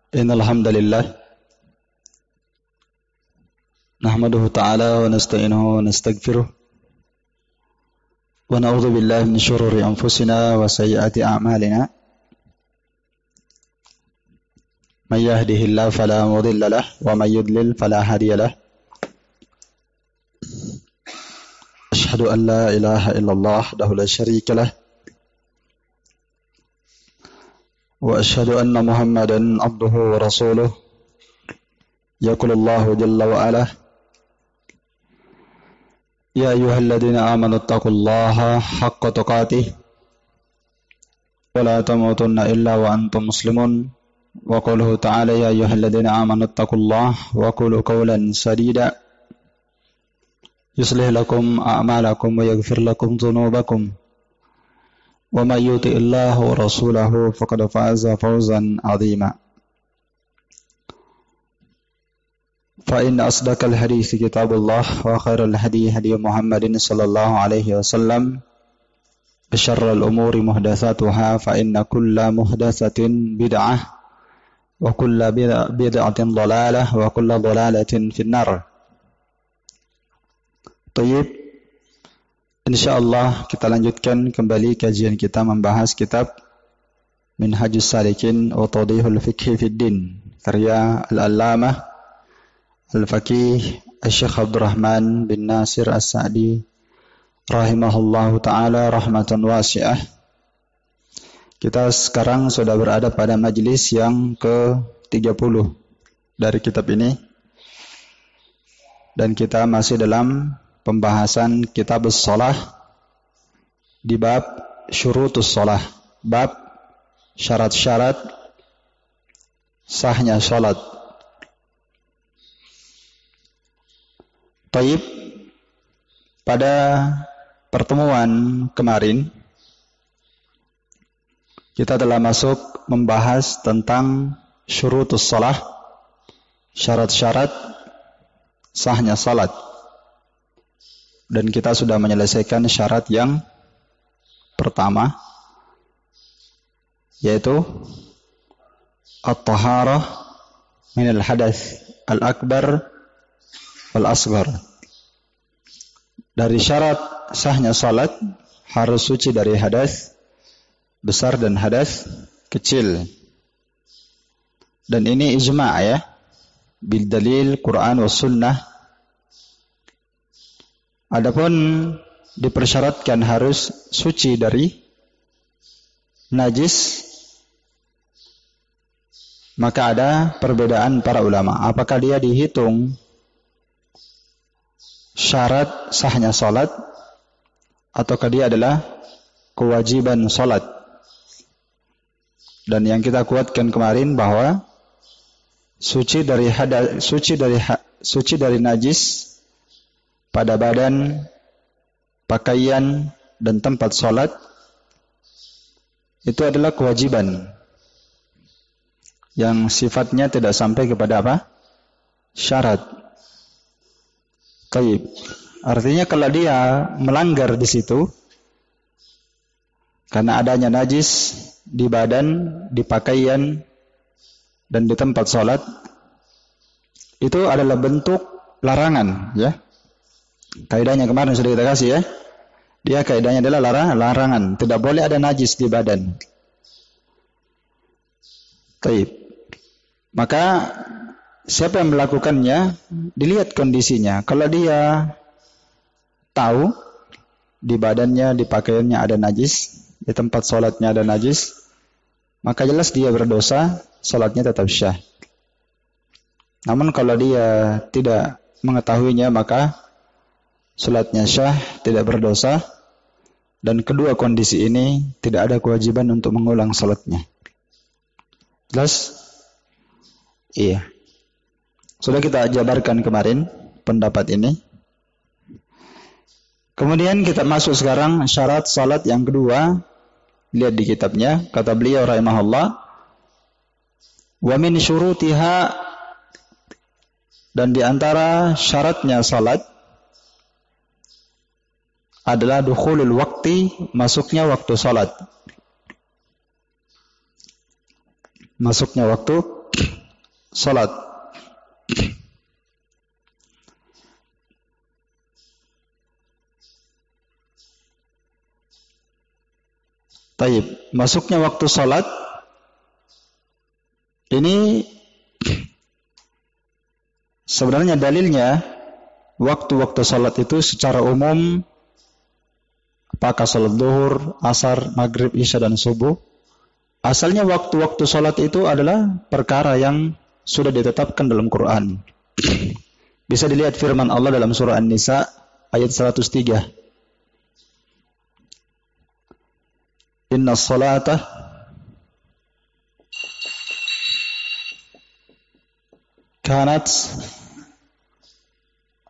Innal hamdalillah nahmaduhu ta'ala wa nasta'inuhu wa nastaghfiruh wa na'udzu billahi min shururi anfusina wa sayyiati a'malina may yahdihillahu fala mudilla lahu wa may yudlil fala hadiya lahu asyhadu an la ilaha illallah wahdahu la syarika lahu wa asyhadu anna Muhammadan abduhu wa rasuluh yaqulullahu jalla wa ala ya ayyuhalladzina amanu taqullaha haqqa tuqatih wa la tamutunna illa wa antum muslimun wa qawluhu ta'ala ya ayyuhalladzina amanu taqullaha wa qulu qawlan sadida yuslih lakum a'malakum wa yaghfir lakum dhunubakum wa may yuti'illahu wa rasulahu faqad faza fawzan 'azima. Fa inna asdaqal hadithi kitabullah wa khairal hadi hadi Muhammadin sallallahu alaihi wasallam wa syarrul umuri muhdatsatuha fa inna kulla muhdatsatin bid'ah wa kulla bid'atin dhalalah wa kulla dhalalatin finnar. Tayyib, insyaallah kita lanjutkan kembali kajian kita membahas kitab Minhajus Salikin wa Tawdihul Fiqh fid Din karya Al-Allamah Al-Faqih Asy-Syaikh Abdurrahman bin Nasir As-Sa'di rahimahullahu taala rahmatan wasi'ah. Kita sekarang sudah berada pada majlis yang ke-30 dari kitab ini dan kita masih dalam pembahasan kitab shalah di bab syurutus shalah, bab syarat-syarat sahnya salat. Taib, pada pertemuan kemarin kita telah masuk membahas tentang syurutus shalah, syarat-syarat sahnya salat. Dan kita sudah menyelesaikan syarat yang pertama, yaitu at-taharah minal hadath al-akbar wal-asghar. Dari syarat sahnya salat harus suci dari hadas besar dan hadas kecil. Dan ini ijma' ya, bil dalil Quran was sunnah. Adapun dipersyaratkan harus suci dari najis, maka ada perbedaan para ulama. Apakah dia dihitung syarat sahnya salat ataukah dia adalah kewajiban salat? Dan yang kita kuatkan kemarin bahwa suci dari najis pada badan, pakaian, dan tempat sholat itu adalah kewajiban yang sifatnya tidak sampai kepada apa? Syarat. Taib. Artinya kalau dia melanggar di situ karena adanya najis di badan, di pakaian, dan di tempat sholat, itu adalah bentuk larangan, ya. Kaidahnya kemarin sudah kita kasih ya. Dia kaidahnya adalah larangan. Tidak boleh ada najis di badan. Taib. Maka siapa yang melakukannya, dilihat kondisinya. Kalau dia tahu di badannya, di pakaiannya ada najis, di tempat sholatnya ada najis, maka jelas dia berdosa, sholatnya tetap syah. Namun kalau dia tidak mengetahuinya, maka salatnya syah, tidak berdosa, dan kedua kondisi ini tidak ada kewajiban untuk mengulang salatnya. Jelas? Iya. Sudah kita jabarkan kemarin pendapat ini. Kemudian kita masuk sekarang syarat salat yang kedua. Lihat di kitabnya, kata beliau rahimahullah, wa min syurutiha, dan di antara syaratnya salat adalah dukhulul waqti, masuknya waktu salat. Masuknya waktu salat. Taib, masuknya waktu salat ini sebenarnya dalilnya waktu-waktu salat itu secara umum, apakah salat zuhur, asar, maghrib, isya dan subuh, asalnya waktu-waktu salat itu adalah perkara yang sudah ditetapkan dalam Quran. Bisa dilihat firman Allah dalam surah An-Nisa ayat 103. Inna salata kanat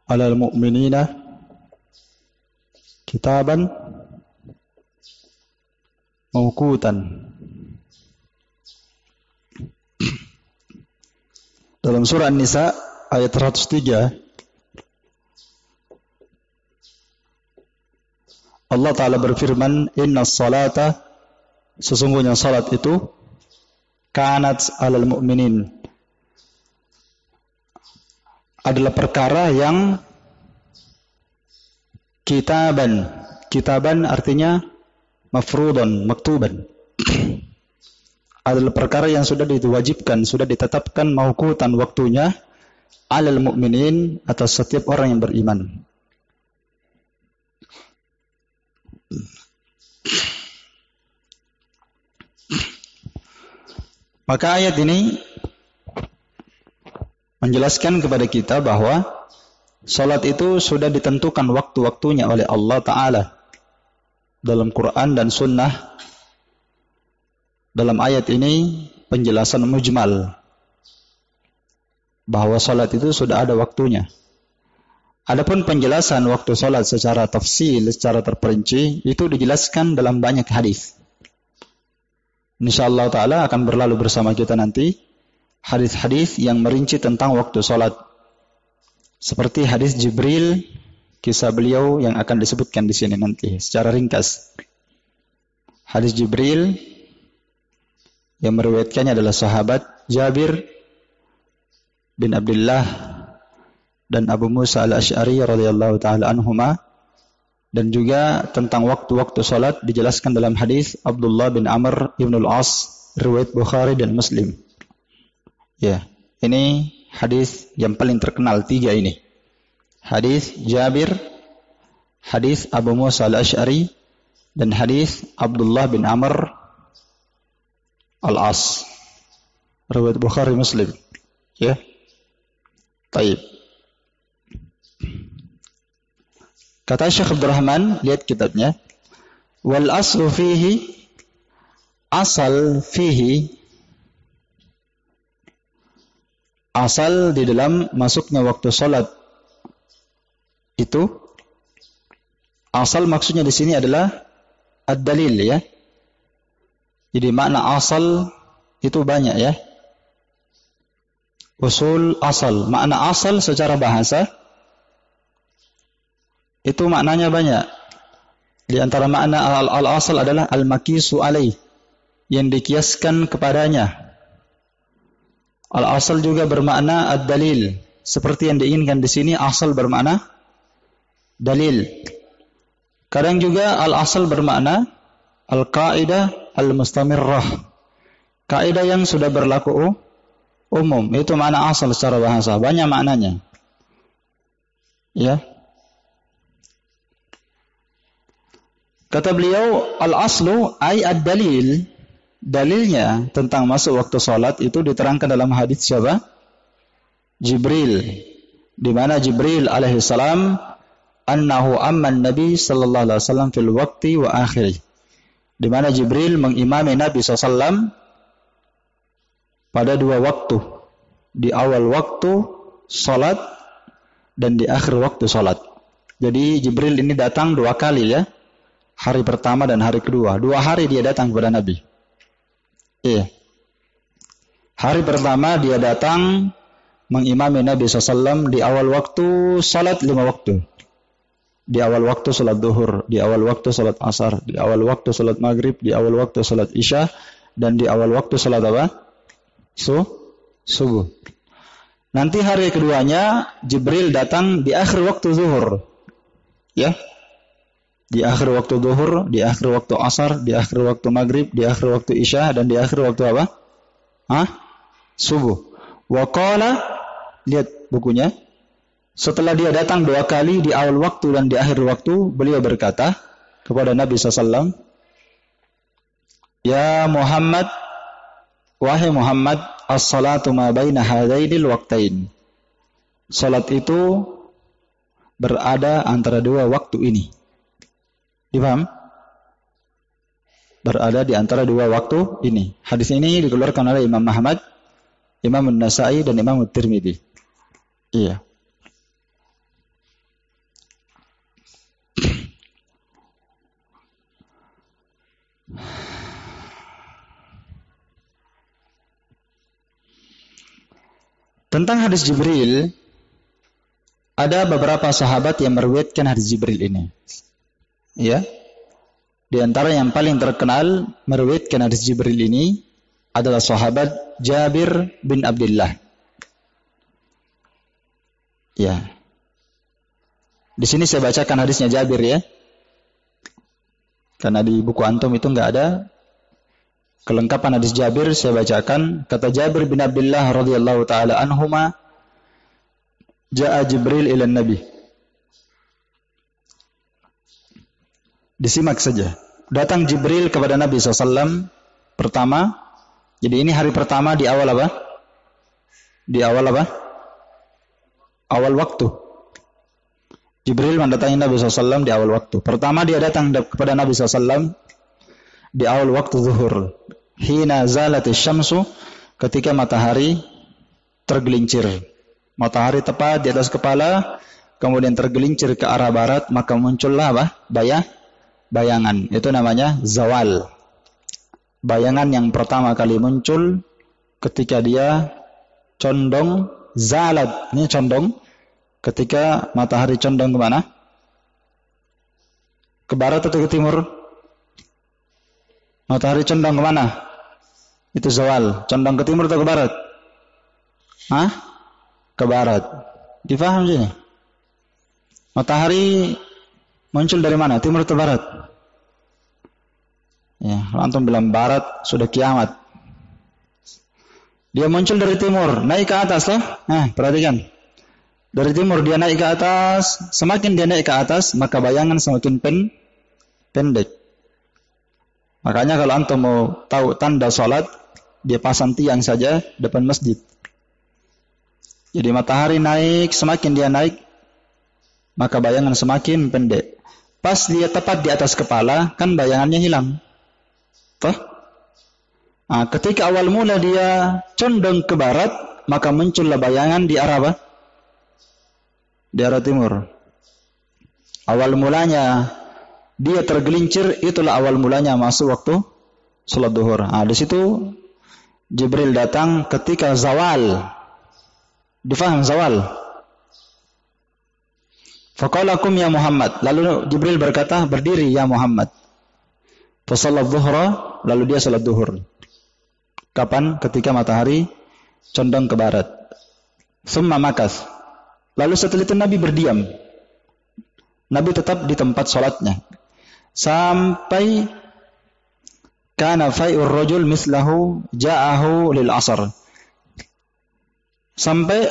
alal mu'minina kitaban mawqutan. Dalam surah An-Nisa ayat 103 Allah Ta'ala berfirman, Inna salata, sesungguhnya salat itu kanat alal mu'minin, adalah perkara yang kitaban. Kitaban artinya mafrudan, maktuban. Adalah perkara yang sudah diwajibkan, sudah ditetapkan mauqutan waktunya alal mu'minin, atas setiap orang yang beriman. Maka ayat ini menjelaskan kepada kita bahwa salat itu sudah ditentukan waktu-waktunya oleh Allah Ta'ala dalam Quran dan Sunnah. Dalam ayat ini penjelasan mujmal bahwa salat itu sudah ada waktunya. Adapun penjelasan waktu salat secara tafsil, secara terperinci, itu dijelaskan dalam banyak hadis. InsyaAllah Ta'ala akan berlalu bersama kita nanti hadis-hadis yang merinci tentang waktu salat. Seperti hadis Jibril, kisah beliau yang akan disebutkan di sini nanti secara ringkas. Hadis Jibril yang meriwayatkannya adalah sahabat Jabir bin Abdullah dan Abu Musa al-Asy'ari radhiyallahu ta'ala anhuma. Dan juga tentang waktu-waktu salat dijelaskan dalam hadis Abdullah bin Amr ibn al-As, riwayat Bukhari dan Muslim. Ya, ini hadis yang paling terkenal tiga ini. Hadis Jabir, hadis Abu Musa al-Asy'ari, dan hadis Abdullah bin Amr al-As, riwayat Bukhari Muslim. Ya. Taib. Kata Syekh Abdurrahman, lihat kitabnya. Wal aslu fihi, asal fihi, asal di dalam masuknya waktu salat itu, asal maksudnya di sini adalah ad-dalil, ya. Jadi makna asal itu banyak, ya. Usul asal, makna asal secara bahasa itu maknanya banyak. Di antara makna al-asal adalah al-makisu alaih, yang dikiaskan kepadanya. Al-asal juga bermakna ad-dalil, seperti yang diinginkan di sini asal bermakna dalil. Kadang juga al-asal bermakna al-qaidah al-mustamirrah, kaidah yang sudah berlaku umum. Itu makna asal secara bahasa, banyak maknanya. Ya. Kata beliau, al-aslu ay ad-dalil, dalilnya tentang masuk waktu salat itu diterangkan dalam hadis siapa? Jibril, di mana Jibril alaihi salam annahu amman nabi sallallahu alaihi wasallam fil waqti wa akhirih, di mana Jibril mengimami Nabi SAW pada dua waktu, di awal waktu salat dan di akhir waktu salat. Jadi Jibril ini datang dua kali, ya. Hari pertama dan hari kedua. 2 hari dia datang kepada Nabi. Iya. Hari pertama dia datang mengimami Nabi SAW di awal waktu salat 5 waktu. Di awal waktu salat duhur, di awal waktu salat asar, di awal waktu salat maghrib, di awal waktu salat isya, dan di awal waktu salat apa? subuh. Nanti hari keduanya Jibril datang di akhir waktu zuhur. Ya. Di akhir waktu zuhur, di akhir waktu asar, di akhir waktu maghrib, di akhir waktu isya, dan di akhir waktu apa? Subuh. Wa qala, lihat bukunya. Setelah dia datang 2 kali di awal waktu dan di akhir waktu, beliau berkata kepada Nabi SAW, Ya Muhammad, wahai Muhammad, as-salatu ma baina hadainil waqtain. Salat itu berada antara 2 waktu ini. Dipaham? Berada di antara 2 waktu ini. Hadis ini dikeluarkan oleh Imam Ahmad, Imam An-Nasa'i, dan Imam At-Tirmidzi. Iya. Tentang hadis Jibril, ada beberapa sahabat yang meriwayatkan hadis Jibril ini. Ya. Di antara yang paling terkenal meriwayatkan hadis Jibril ini adalah sahabat Jabir bin Abdullah. Ya. Di sini saya bacakan hadisnya Jabir ya. Karena di buku antum itu enggak ada kelengkapan hadis Jabir, saya bacakan. Kata Jabir bin Abdullah radhiyallahu taala anhuma, Ja'a Jibril ila Nabi. Disimak saja. Datang Jibril kepada Nabi SAW pertama. Jadi ini hari pertama di awal apa? Di awal apa? Awal waktu. Jibril mendatangi Nabi SAW di awal waktu. Pertama dia datang kepada Nabi SAW di awal waktu zuhur. Hina zalatis syamsu, ketika matahari tergelincir. Matahari tepat di atas kepala, kemudian tergelincir ke arah barat, maka muncullah apa? Bayangan. Itu namanya zawal. Bayangan yang pertama kali muncul ketika dia condong, zalat. Ini condong. Ketika matahari condong ke mana? Ke barat atau ke timur? Matahari condong ke mana? Itu zawal. Condong ke timur atau ke barat? Ke barat. Difaham sini? Matahari muncul dari mana? Timur atau barat? Ya, kalau antum bilang barat, sudah kiamat. Dia muncul dari timur, naik ke atas loh. Perhatikan. Dari timur dia naik ke atas, semakin dia naik ke atas, maka bayangan semakin pendek. Makanya kalau antum mau tahu tanda salat, dia pasang tiang saja depan masjid. Jadi matahari naik, semakin dia naik, maka bayangan semakin pendek. Pas dia tepat di atas kepala, kan bayangannya hilang. Toh? Ketika awal mula dia condong ke barat, maka muncullah bayangan di arah apa? Di arah timur. Awal mulanya dia tergelincir, itulah awal mulanya masuk waktu salat zuhur. Di situ Jibril datang ketika zawal. Difaham zawal? Faqalakum ya Muhammad. Lalu Jibril berkata, berdiri ya Muhammad. Fasallat zuhra, lalu dia salat zuhur. Kapan? Ketika matahari condong ke barat. Summa makas. Lalu setelah itu Nabi berdiam. Nabi tetap di tempat salatnya. Sampai kana fai'ur rajul mislahu ja'ahu lil asar. Sampai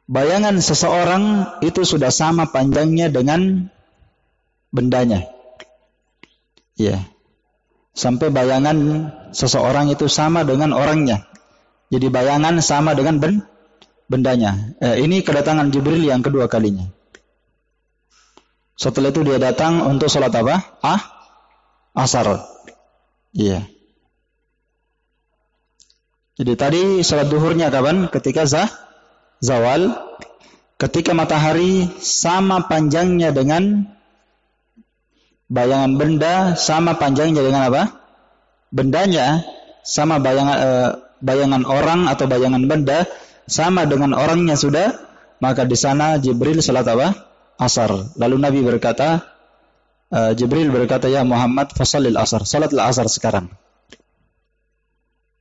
bayangan seseorang itu sudah sama panjangnya dengan bendanya. Ya. Sampai bayangan seseorang itu sama dengan orangnya. Jadi bayangan sama dengan bendanya. Ini kedatangan Jibril yang kedua kalinya. Setelah itu dia datang untuk salat apa? Asar. Iya. Jadi tadi salat duhurnya kapan? Ketika zawal. Ketika matahari sama panjangnya dengan bayangan benda, sama panjangnya dengan apa? Bendanya, sama bayangan orang atau bayangan benda, sama dengan orangnya sudah, maka di sana Jibril salat apa? Asar. Lalu Nabi berkata, Jibril berkata, ya Muhammad, fasallil asar. Salatlah asar sekarang.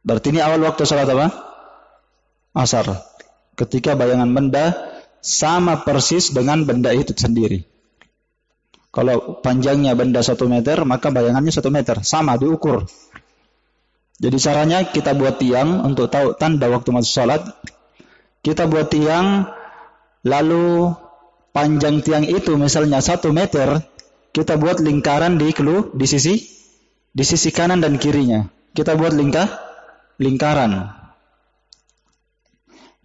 Berarti ini awal waktu salat apa? Asar. Ketika bayangan benda sama persis dengan benda itu sendiri. Kalau panjangnya benda 1 meter, maka bayangannya 1 meter. Sama, diukur. Jadi caranya kita buat tiang untuk tahu tanda waktu masuk salat. Kita buat tiang, lalu panjang tiang itu misalnya 1 meter, kita buat lingkaran di sisi kanan dan kirinya. Kita buat lingkaran.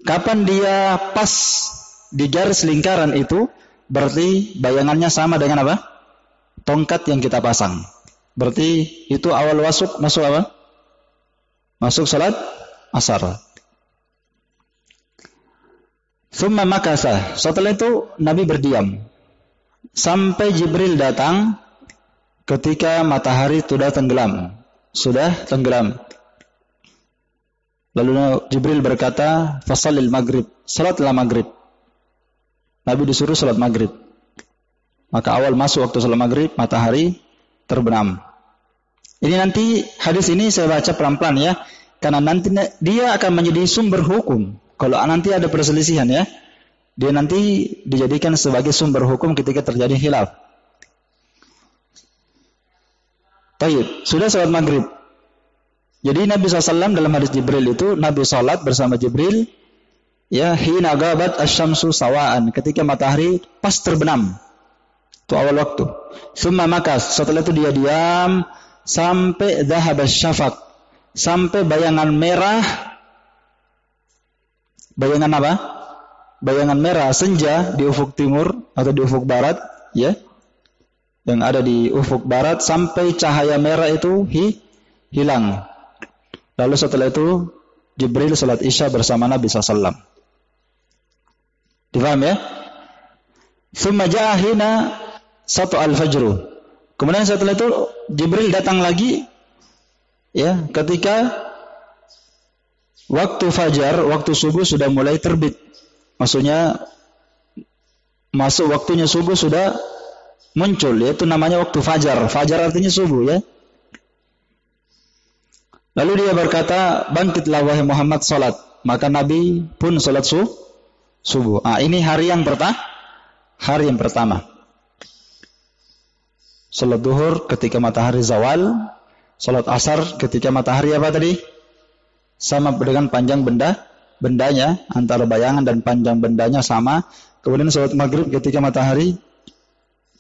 Kapan dia pas di garis lingkaran itu, berarti bayangannya sama dengan apa? Tongkat yang kita pasang. Berarti itu awal masuk apa? Masuk salat asar. Summa makasa. Setelah itu Nabi berdiam sampai Jibril datang ketika matahari sudah tenggelam. Lalu Jibril berkata, "Fasallil maghrib." Salatlah maghrib. Nabi disuruh salat maghrib. Maka awal masuk waktu salat maghrib, matahari terbenam. Ini nanti hadis ini saya baca pelan-pelan ya, karena nanti dia akan menjadi sumber hukum. Kalau nanti ada perselisihan ya, dia nanti dijadikan sebagai sumber hukum ketika terjadi khilaf. Baik, sudah salat maghrib. Jadi Nabi SAW dalam hadis Jibril itu, Nabi salat bersama Jibril, ya, hina gabat asyamsu sawaan, ketika matahari pas terbenam. Itu awal waktu. Summa makas, setelah itu dia diam sampai dhahaba syafaq, sampai bayangan merah. Bayangan apa? Bayangan merah senja di ufuk timur atau di ufuk barat, ya. Yang ada di ufuk barat sampai cahaya merah itu hilang. Lalu setelah itu Jibril salat Isya bersama Nabi SAW. Difaham ya? Tsumma ja'a hina satu al-fajru. Kemudian setelah itu Jibril datang lagi, ya, ketika waktu fajar, waktu subuh sudah mulai terbit. Maksudnya masuk waktunya subuh sudah muncul, yaitu namanya waktu fajar. Fajar artinya subuh ya. Lalu dia berkata, "Bangkitlah wahai Muhammad, salat." Maka Nabi pun salat subuh. Ini hari yang pertama. Salat duhur ketika matahari zawal, salat asar ketika matahari apa tadi? Sama dengan panjang bendanya, antara bayangan dan panjang bendanya sama. Kemudian salat maghrib ketika matahari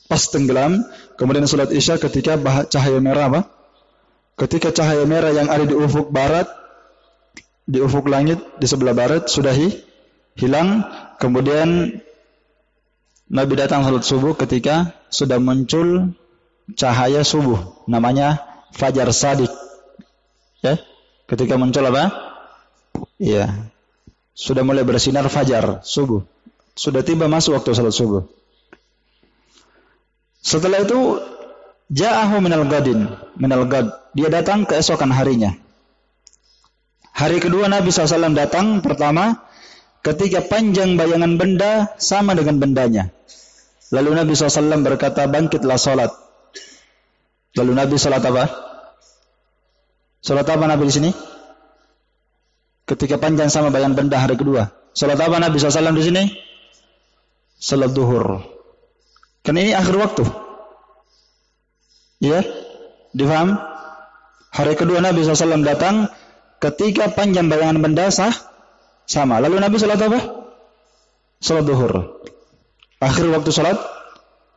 pas tenggelam. Kemudian salat isya ketika cahaya merah apa? Ketika cahaya merah yang ada di ufuk barat, di ufuk langit di sebelah barat sudah hilang. Kemudian Nabi datang salat subuh ketika sudah muncul cahaya subuh, namanya fajar shadiq. Ya, ketika muncul apa? Ya, sudah mulai bersinar fajar subuh. Sudah tiba masuk waktu salat subuh. Setelah itu ja'ahu minal gad. Dia datang keesokan harinya. Hari kedua Nabi SAW datang pertama ketika panjang bayangan benda sama dengan bendanya. Lalu Nabi SAW berkata, "Bangkitlah salat." Lalu Nabi salat apa? Salat apa Nabi di sini? Ketika panjang sama bayangan benda hari kedua. Salat apa Nabi SAW di sini? Salat duhur. Kan ini akhir waktu. Ya, difaham? Hari kedua Nabi SAW datang ketika panjang bayangan benda sama. Lalu Nabi salat apa? Salat duhur. Akhir waktu salat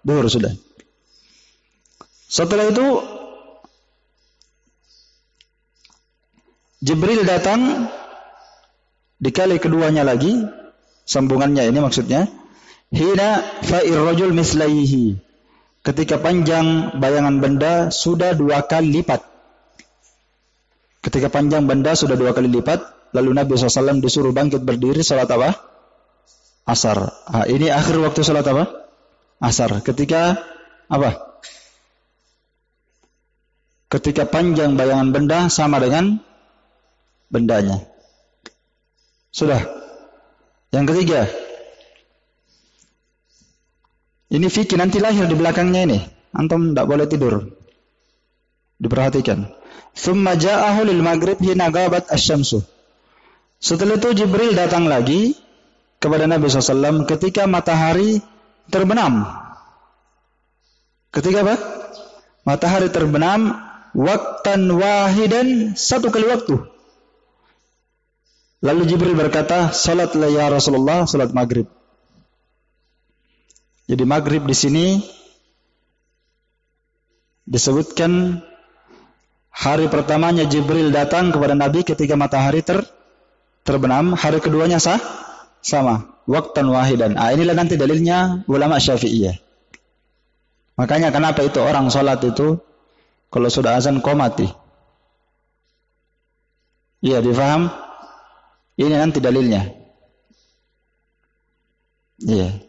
duhur sudah. Setelah itu Jibril datang di kali keduanya lagi, sambungannya ini maksudnya, hina fa'ir rajul mislaihi, ketika panjang bayangan benda sudah 2 kali lipat. Ketika panjang benda sudah 2 kali lipat, lalu Nabi SAW disuruh bangkit berdiri salat apa? Asar. Ini akhir waktu salat apa? Asar. Ketika apa? Ketika panjang bayangan benda sama dengan bendanya. Sudah. Yang ketiga. Ini fikih nanti lahir di belakangnya ini. Antum tidak boleh tidur. Diperhatikan. Thumma ja'ahu lil maghrib hina ghabat asy-syamsu. Setelah itu Jibril datang lagi kepada Nabi SAW ketika matahari terbenam. Ketika apa? Matahari terbenam waktan wahidan, satu kali waktu. Lalu Jibril berkata, salatlah ya Rasulullah, salat maghrib. Jadi maghrib di sini disebutkan hari pertamanya Jibril datang kepada Nabi ketika matahari terbenam, hari keduanya sama, waktan wahidan. Inilah nanti dalilnya ulama Syafi'iyah. Makanya kenapa itu orang sholat itu kalau sudah azan qomati. Iya, difaham? Ini nanti dalilnya. Iya.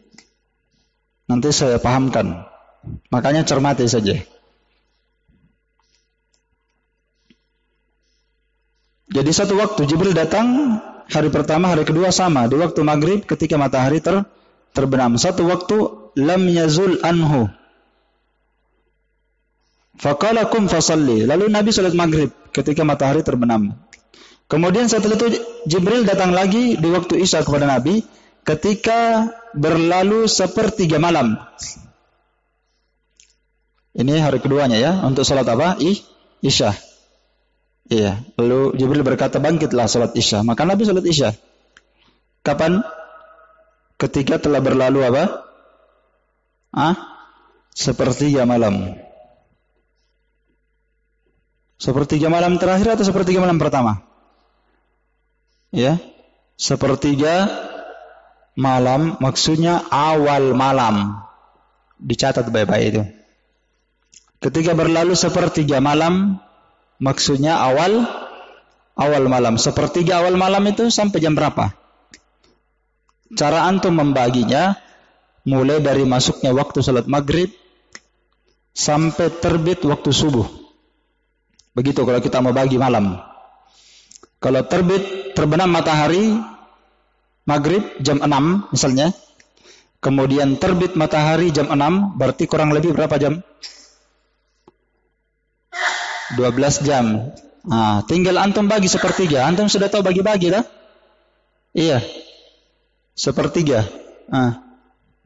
Nanti saya pahamkan. Makanya cermati saja. Jadi satu waktu Jibril datang, hari pertama, hari kedua sama. Di waktu maghrib ketika matahari terbenam. Satu waktu lam yazul anhu. Faqala kum fasalli. Lalu Nabi salat maghrib ketika matahari terbenam. Kemudian setelah itu Jibril datang lagi di waktu Isya kepada Nabi ketika berlalu sepertiga malam. Ini hari keduanya ya, untuk salat apa? Isya. Iya. Lalu Jibril berkata, bangkitlah salat Isya. Maka Nabi salat Isya. Kapan? Ketika telah berlalu apa? Sepertiga malam. Sepertiga malam terakhir atau sepertiga malam pertama? Ya, sepertiga malam maksudnya awal malam. Dicatat baik-baik itu. Ketika berlalu sepertiga malam maksudnya awal malam. Sepertiga awal malam itu sampai jam berapa? Cara antum membaginya mulai dari masuknya waktu salat maghrib sampai terbit waktu subuh. Begitu kalau kita mau bagi malam. Kalau terbenam matahari maghrib jam 6 misalnya. Kemudian terbit matahari jam 6, berarti kurang lebih berapa jam? 12 jam. Tinggal antum bagi sepertiga. Antum sudah tahu bagi-bagi dah? Iya. Sepertiga.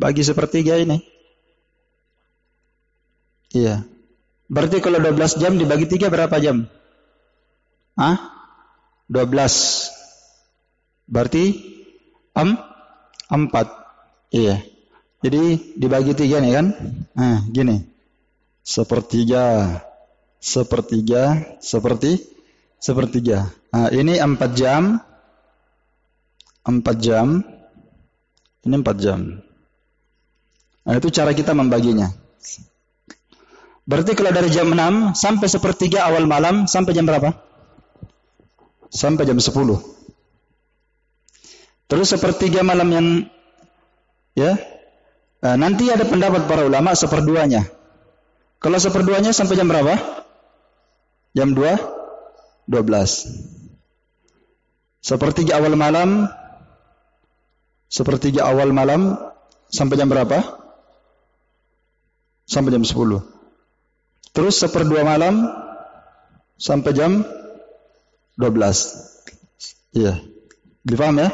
Bagi sepertiga ini. Iya. Berarti kalau 12 jam dibagi 3 berapa jam? 12. Berarti 4. Iya. Jadi dibagi 3 nih kan? Gini. Sepertiga. Ini 4 jam. 4 jam. Ini 4 jam. Itu cara kita membaginya. Berarti kalau dari jam 6 sampai sepertiga awal malam, sampai jam berapa? Sampai jam 10. Terus sepertiga malam yang nanti ada pendapat para ulama seperduanya. Kalau seperduanya sampai jam berapa? Jam 12. Sepertiga awal malam sampai jam berapa? Sampai jam 10. Terus seperdua malam sampai jam 12. Iya. Dipaham ya?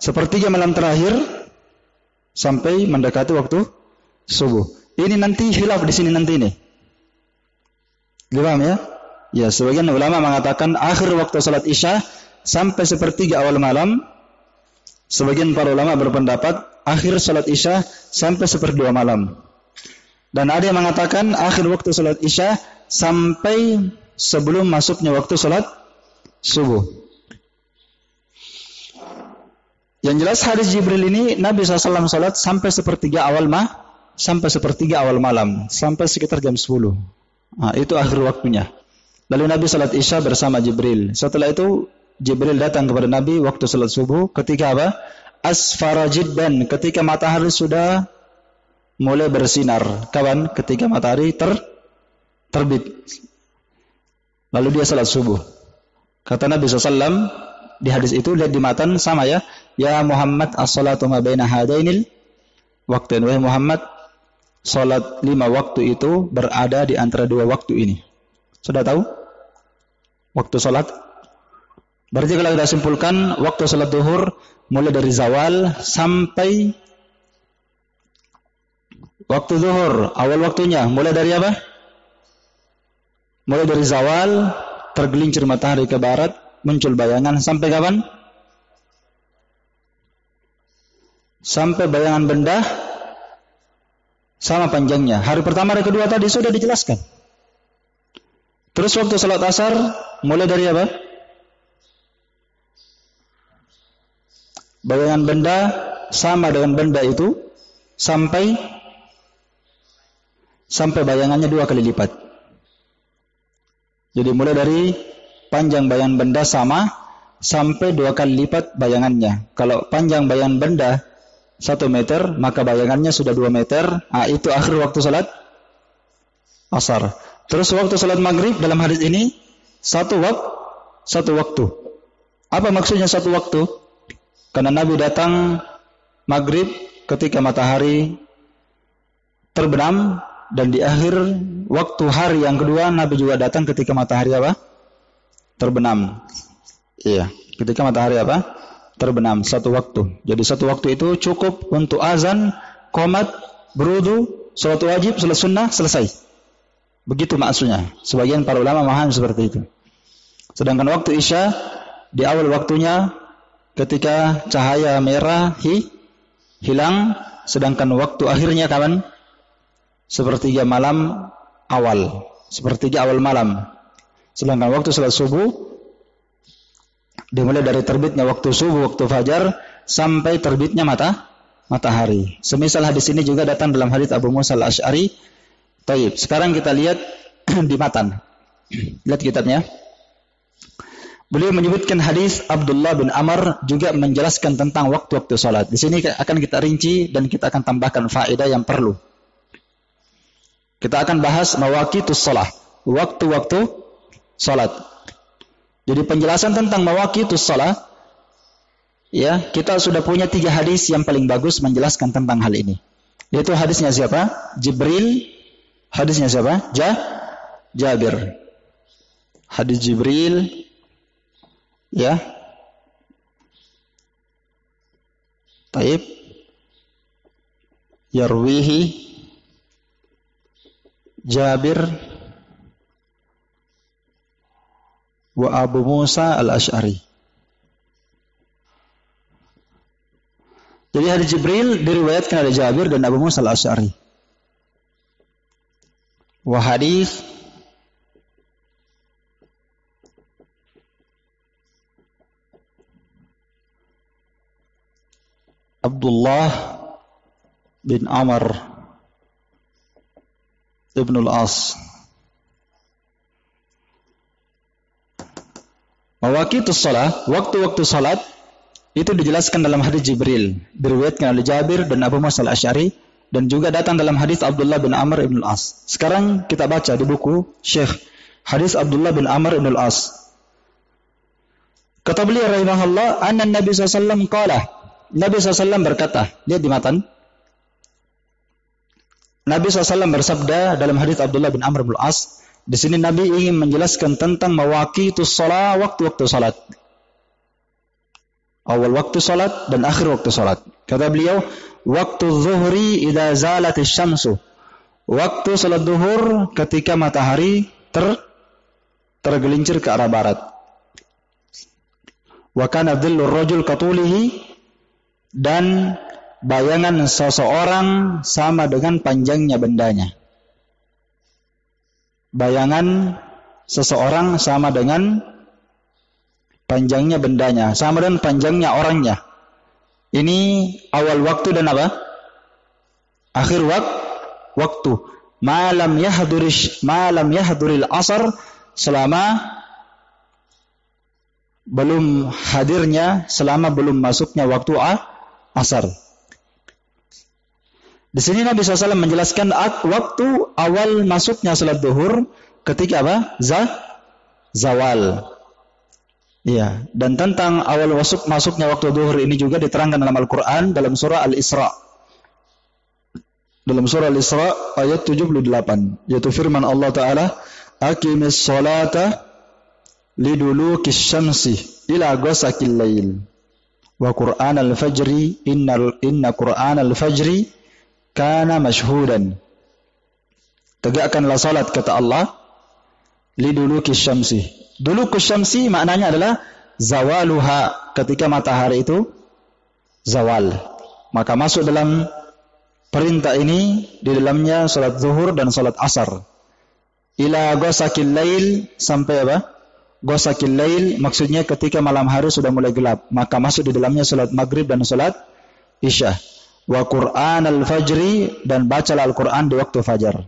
Sepertiga malam terakhir sampai mendekati waktu subuh. Ini nanti khilaf di sini nanti nih. Dipaham ya? Ya, sebagian ulama mengatakan akhir waktu salat Isya sampai sepertiga awal malam. Sebagian para ulama berpendapat akhir salat Isya sampai seperdua malam. Dan ada yang mengatakan akhir waktu salat Isya sampai sebelum masuknya waktu salat subuh. Yang jelas hadis Jibril ini Nabi SAW salat sampai sepertiga awal malam, sampai sekitar jam 10. Itu akhir waktunya. Lalu Nabi salat Isya bersama Jibril. Setelah itu Jibril datang kepada Nabi waktu salat subuh ketika apa? Asfara jiddan, ketika matahari sudah mulai bersinar. Kapan? Ketika matahari terbit. Lalu dia salat subuh. Kata Nabi SAW di hadis itu, lihat di matan sama ya. Ya Muhammad as-salatu ma baina hadainil waqtain. Wahai Muhammad, salat 5 waktu itu berada di antara 2 waktu ini. Sudah tahu? waktu salat. Berarti kalau kita simpulkan waktu salat zuhur mulai dari zawal sampai waktu zuhur, awal waktunya mulai dari apa? Mulai dari zawal, tergelincir matahari ke barat, muncul bayangan sampai kapan? Sampai bayangan benda sama panjangnya. Hari pertama, hari kedua tadi sudah dijelaskan. Terus waktu salat asar mulai dari apa? Bayangan benda sama dengan benda itu sampai bayangannya 2 kali lipat. Jadi mulai dari panjang bayangan benda sama sampai 2 kali lipat bayangannya. Kalau panjang bayangan benda 1 meter, maka bayangannya sudah 2 meter. Itu akhir waktu salat asar. Terus waktu salat maghrib dalam hadis ini satu waktu. Apa maksudnya satu waktu? Karena Nabi datang maghrib ketika matahari terbenam, dan di akhir waktu hari yang kedua Nabi juga datang ketika matahari apa? Terbenam. Iya, ketika matahari apa? Terbenam, satu waktu. Jadi satu waktu itu cukup untuk azan, qomat, berudu, salat wajib, salat sunnah, selesai. Begitu maksudnya. Sebagian para ulama memahami seperti itu. Sedangkan waktu Isya di awal waktunya ketika cahaya merah hilang, sedangkan waktu akhirnya kapan? Sepertiga malam awal, sepertiga awal malam. Sedangkan waktu salat subuh dimulai dari terbitnya waktu subuh, waktu fajar sampai terbitnya matahari. Semisal hadis ini juga datang dalam hadis Abu Musa al-Asy'ari. Taib. Sekarang kita lihat di matan. Lihat kitabnya. Beliau menyebutkan hadis Abdullah bin Amr juga menjelaskan tentang waktu-waktu salat. Di sini akan kita rinci dan kita akan tambahkan faedah yang perlu. Kita akan bahas mawaqitus shalah, waktu-waktu salat. Jadi penjelasan tentang mawaqitus shalah, ya, kita sudah punya 3 hadis yang paling bagus menjelaskan tentang hal ini. Yaitu hadisnya siapa? Jibril. Hadisnya siapa? Jabir. Hadis Jibril, ya. Taib. Yarwihi Jabir wa Abu Musa al-Asy'ari. Jadi hadis Jibril diriwayatkan oleh Jabir dan Abu Musa al-Asy'ari. Wa hadis Abdullah bin Amr Ibn al-As. Mawaqitus shalah, waktu-waktu salat itu dijelaskan dalam hadis Jibril, diriwayatkan oleh Jabir dan Abu Musa al-Asy'ari, dan juga datang dalam hadis Abdullah bin Amr ibn al-As. Sekarang kita baca di buku Syekh hadis Abdullah bin Amr ibn al-As. Kata beliau rahimahullah, anna Nabi SAW qala. Nabi SAW berkata, lihat di matan. Nabi SAW bersabda dalam hadis Abdullah bin Amr bin Al-As. Di sini Nabi ingin menjelaskan tentang mawaqitus shalah, waktu-waktu salat. Awal waktu salat dan akhir waktu salat. Kata beliau, waktu zuhri idza zalatis syamsu. Waktu salat zuhur ketika matahari tergelincir ke arah barat. Wa kana dhillur rajul katulihi, dan bayangan seseorang sama dengan panjangnya bendanya. Bayangan seseorang sama dengan panjangnya bendanya, sama dengan panjangnya orangnya. Ini awal waktu dan apa? Akhir waktu. Malam yahduril asar, selama belum hadirnya, selama belum masuknya waktu asar. Di sini Nabi SAW menjelaskan waktu awal masuknya salat zuhur ketika apa? Zawal. Ya, dan tentang awal masuknya waktu zuhur ini juga diterangkan dalam Al-Quran dalam surah Al-Isra. Dalam surah Al-Isra ayat 78, yaitu firman Allah Ta'ala, aqimis salata liduluki syamsi ila ghasaqil lail wa qur'anal fajri inna qur'anal fajri kana mashhudan. Tegakkanlah salat, kata Allah, liduluki syamsi. Duluki syamsi maknanya adalah zawaluha, ketika matahari itu zawal. Maka masuk dalam perintah ini di dalamnya salat zuhur dan salat asar. Ila ghasaqil lail, sampai apa? Ghasaqil lail maksudnya ketika malam hari sudah mulai gelap, maka masuk di dalamnya salat maghrib dan salat isya. Wa qur'anal fajri, dan bacalah Al-Qur'an di waktu fajar.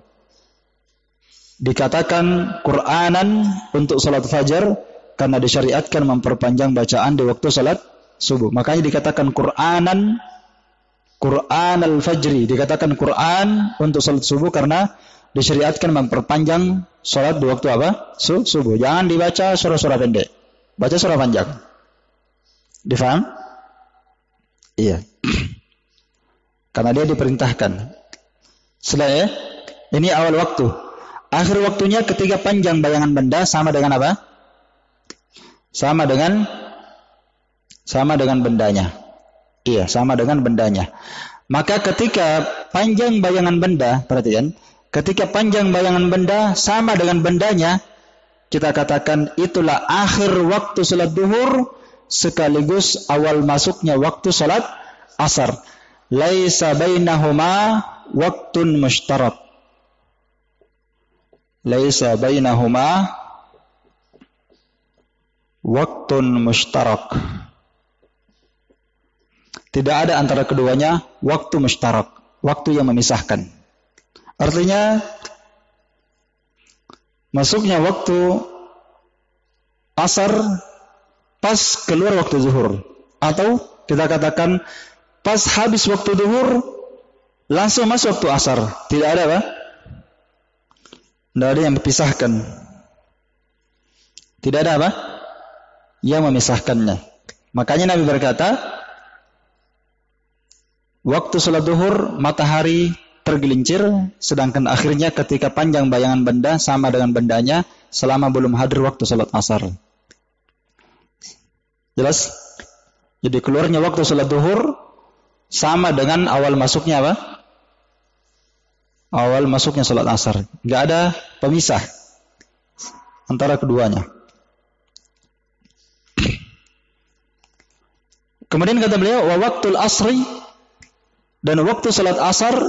Dikatakan Qur'anan untuk salat fajar karena disyariatkan memperpanjang bacaan di waktu salat subuh. Makanya dikatakan Qur'anan, Qur'anal fajri. Dikatakan Qur'an untuk salat subuh karena disyariatkan memperpanjang salat di waktu apa? Subuh. Jangan dibaca surah-surah pendek. Baca surah panjang. Difaham? Iya. Karena dia diperintahkan. Setelah ini awal waktu. Akhir waktunya ketika panjang bayangan benda sama dengan apa? Sama dengan bendanya. Iya, sama dengan bendanya. Maka ketika panjang bayangan benda, perhatikan, ketika panjang bayangan benda sama dengan bendanya, kita katakan itulah akhir waktu salat duhur sekaligus awal masuknya waktu salat asar. Laisa bainahuma waktun mushtarak. Laisa bainahuma waktun mushtarak. Tidak ada antara keduanya waktu mushtarak, waktu yang memisahkan. Artinya masuknya waktu asar pas keluar waktu zuhur, atau kita katakan pas habis waktu zuhur langsung masuk waktu asar. Tidak ada apa? Tidak ada yang memisahkan. Tidak ada apa? Yang memisahkannya. Makanya Nabi berkata, waktu salat zuhur matahari tergelincir, sedangkan akhirnya ketika panjang bayangan benda sama dengan bendanya selama belum hadir waktu salat asar. Jelas? Jadi keluarnya waktu salat zuhur sama dengan awal masuknya apa? Awal masuknya salat asar. Enggak ada pemisah antara keduanya. Kemudian kata beliau, wa waqtul asri, dan waktu salat asar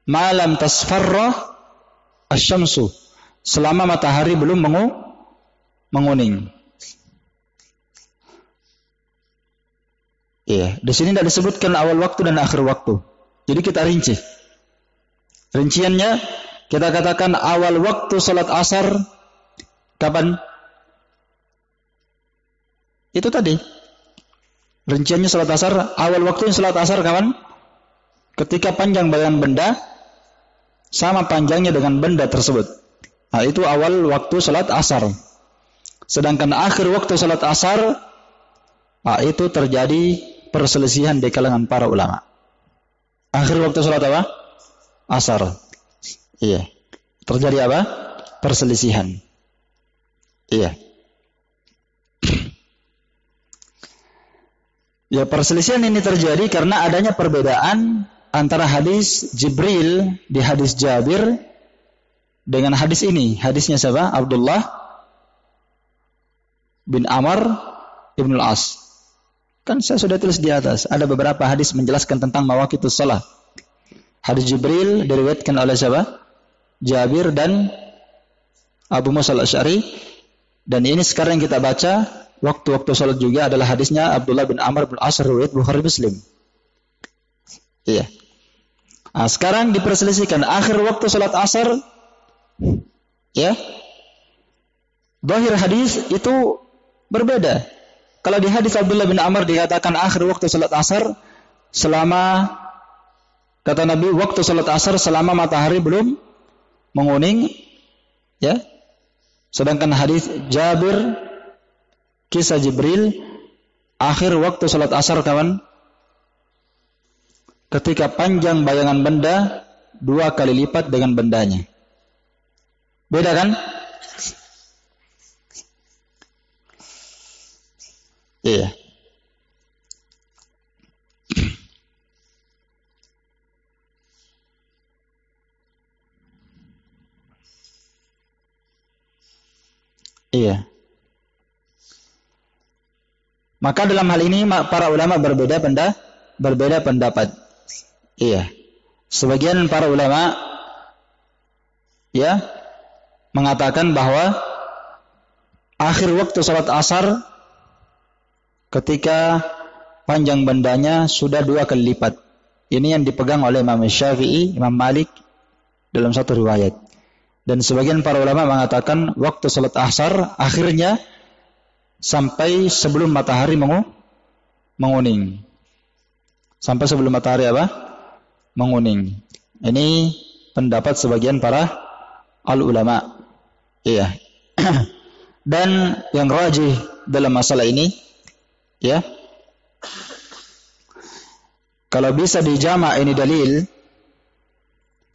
malam tasfarra asy-syamsu, selama matahari belum menguning. Iya, di sini tidak disebutkan awal waktu dan akhir waktu. Jadi kita rinci. Rinciannya kita katakan awal waktu salat asar kapan? Itu tadi. Rinciannya salat asar, awal waktunya salat asar kapan? Ketika panjang bayangan benda sama panjangnya dengan benda tersebut. Nah, itu awal waktu salat asar. Sedangkan akhir waktu salat asar, itu terjadi perselisihan di kalangan para ulama. Akhir waktu salat apa? Asar. Iya. Terjadi apa? Perselisihan. Iya. Ya, perselisihan ini terjadi karena adanya perbedaan antara hadis Jibril di hadis Jabir dengan hadis ini. Hadisnya siapa? Abdullah bin Amr ibn al-As. Kan saya sudah tulis di atas. Ada beberapa hadis menjelaskan tentang mawaqitus shalah. Hadis Jibril diriwayatkan oleh siapa? Jabir dan Abu Musa al-Asy'ari. Dan ini sekarang yang kita baca waktu-waktu salat juga adalah hadisnya Abdullah bin Amr bin As, riwayat Bukhari Muslim. Iya. Nah, sekarang diperselisihkan akhir waktu salat asar, ya. Zahir hadis itu berbeda. Kalau di hadis Abdullah bin Amr dikatakan akhir waktu salat asar selama, kata Nabi, waktu salat asar selama matahari belum menguning, ya. Sedangkan hadis Jabir, kisah Jibril, akhir waktu salat asar kapan? Ketika panjang bayangan benda 2 kali lipat dengan bendanya. Beda kan? Iya. Iya. Maka dalam hal ini para ulama berbeda pendapat. Iya. Sebagian para ulama ya mengatakan bahwa akhir waktu salat asar ketika panjang bendanya sudah 2 kali lipat. Ini yang dipegang oleh Imam Syafi'i, Imam Malik dalam satu riwayat. Dan sebagian para ulama mengatakan waktu salat asar akhirnya sampai sebelum matahari menguning. Sampai sebelum matahari apa? Menguning. Ini pendapat sebagian para ulama. Iya. Dan yang rajih dalam masalah ini ya, kalau bisa dijamak ini dalil,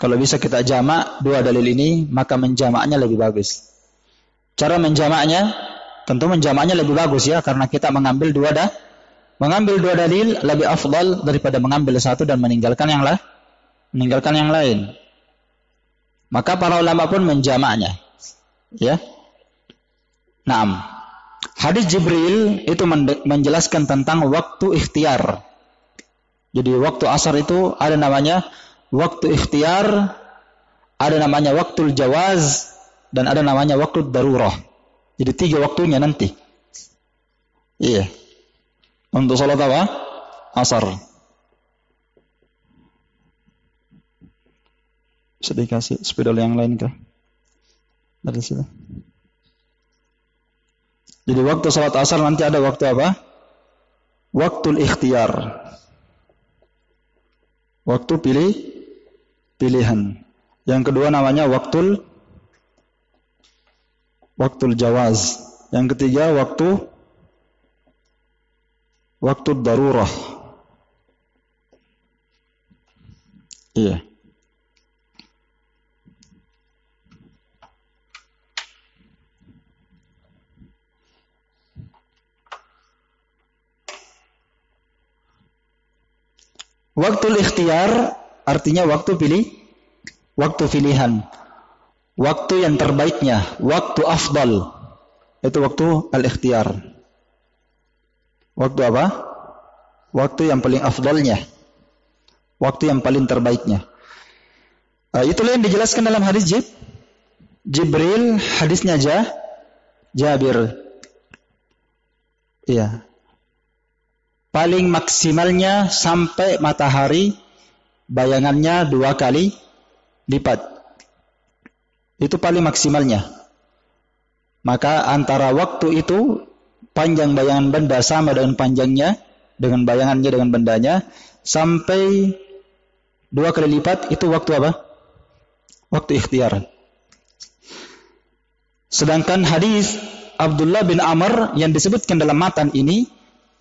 kalau bisa kita jamak 2 dalil ini, maka menjamaknya lebih bagus. Cara menjamaknya, tentu menjamaknya lebih bagus ya, karena kita mengambil 2 dalil lebih afdal daripada mengambil 1 dan meninggalkan yang lain. Maka para ulama pun menjamaknya. Ya. Naam. Hadis Jibril itu menjelaskan tentang waktu ikhtiar. Jadi waktu asar itu ada namanya waktu ikhtiar, ada namanya waktu jawaz, dan ada namanya waktu darurah. Jadi 3 waktunya nanti. Iya. Untuk salat apa? Asar. Bisa dikasih spidol yang lain kah? Dari sini. Jadi waktu salat asar nanti ada waktu apa? Waktu ikhtiar. Waktu pilihan. Yang kedua namanya waktu jawaz. Yang ketiga waktu darurah. Iya. Waktu ikhtiar artinya waktu pilihan. Waktu yang terbaiknya, waktu afdal. Itu waktu al-ikhtiar. Waktu apa? Waktu yang paling afdalnya. Waktu yang paling terbaiknya. Itulah yang dijelaskan dalam hadis Jibril, hadisnya Jabir. Iya. Paling maksimalnya sampai matahari bayangannya 2 kali lipat. Itu paling maksimalnya. Maka antara waktu itu panjang bayangan benda sama dengan panjangnya, dengan bayangannya dengan bendanya, sampai 2 kali lipat itu waktu apa? Waktu ikhtiar. Sedangkan hadis Abdullah bin Amr yang disebutkan dalam matan ini,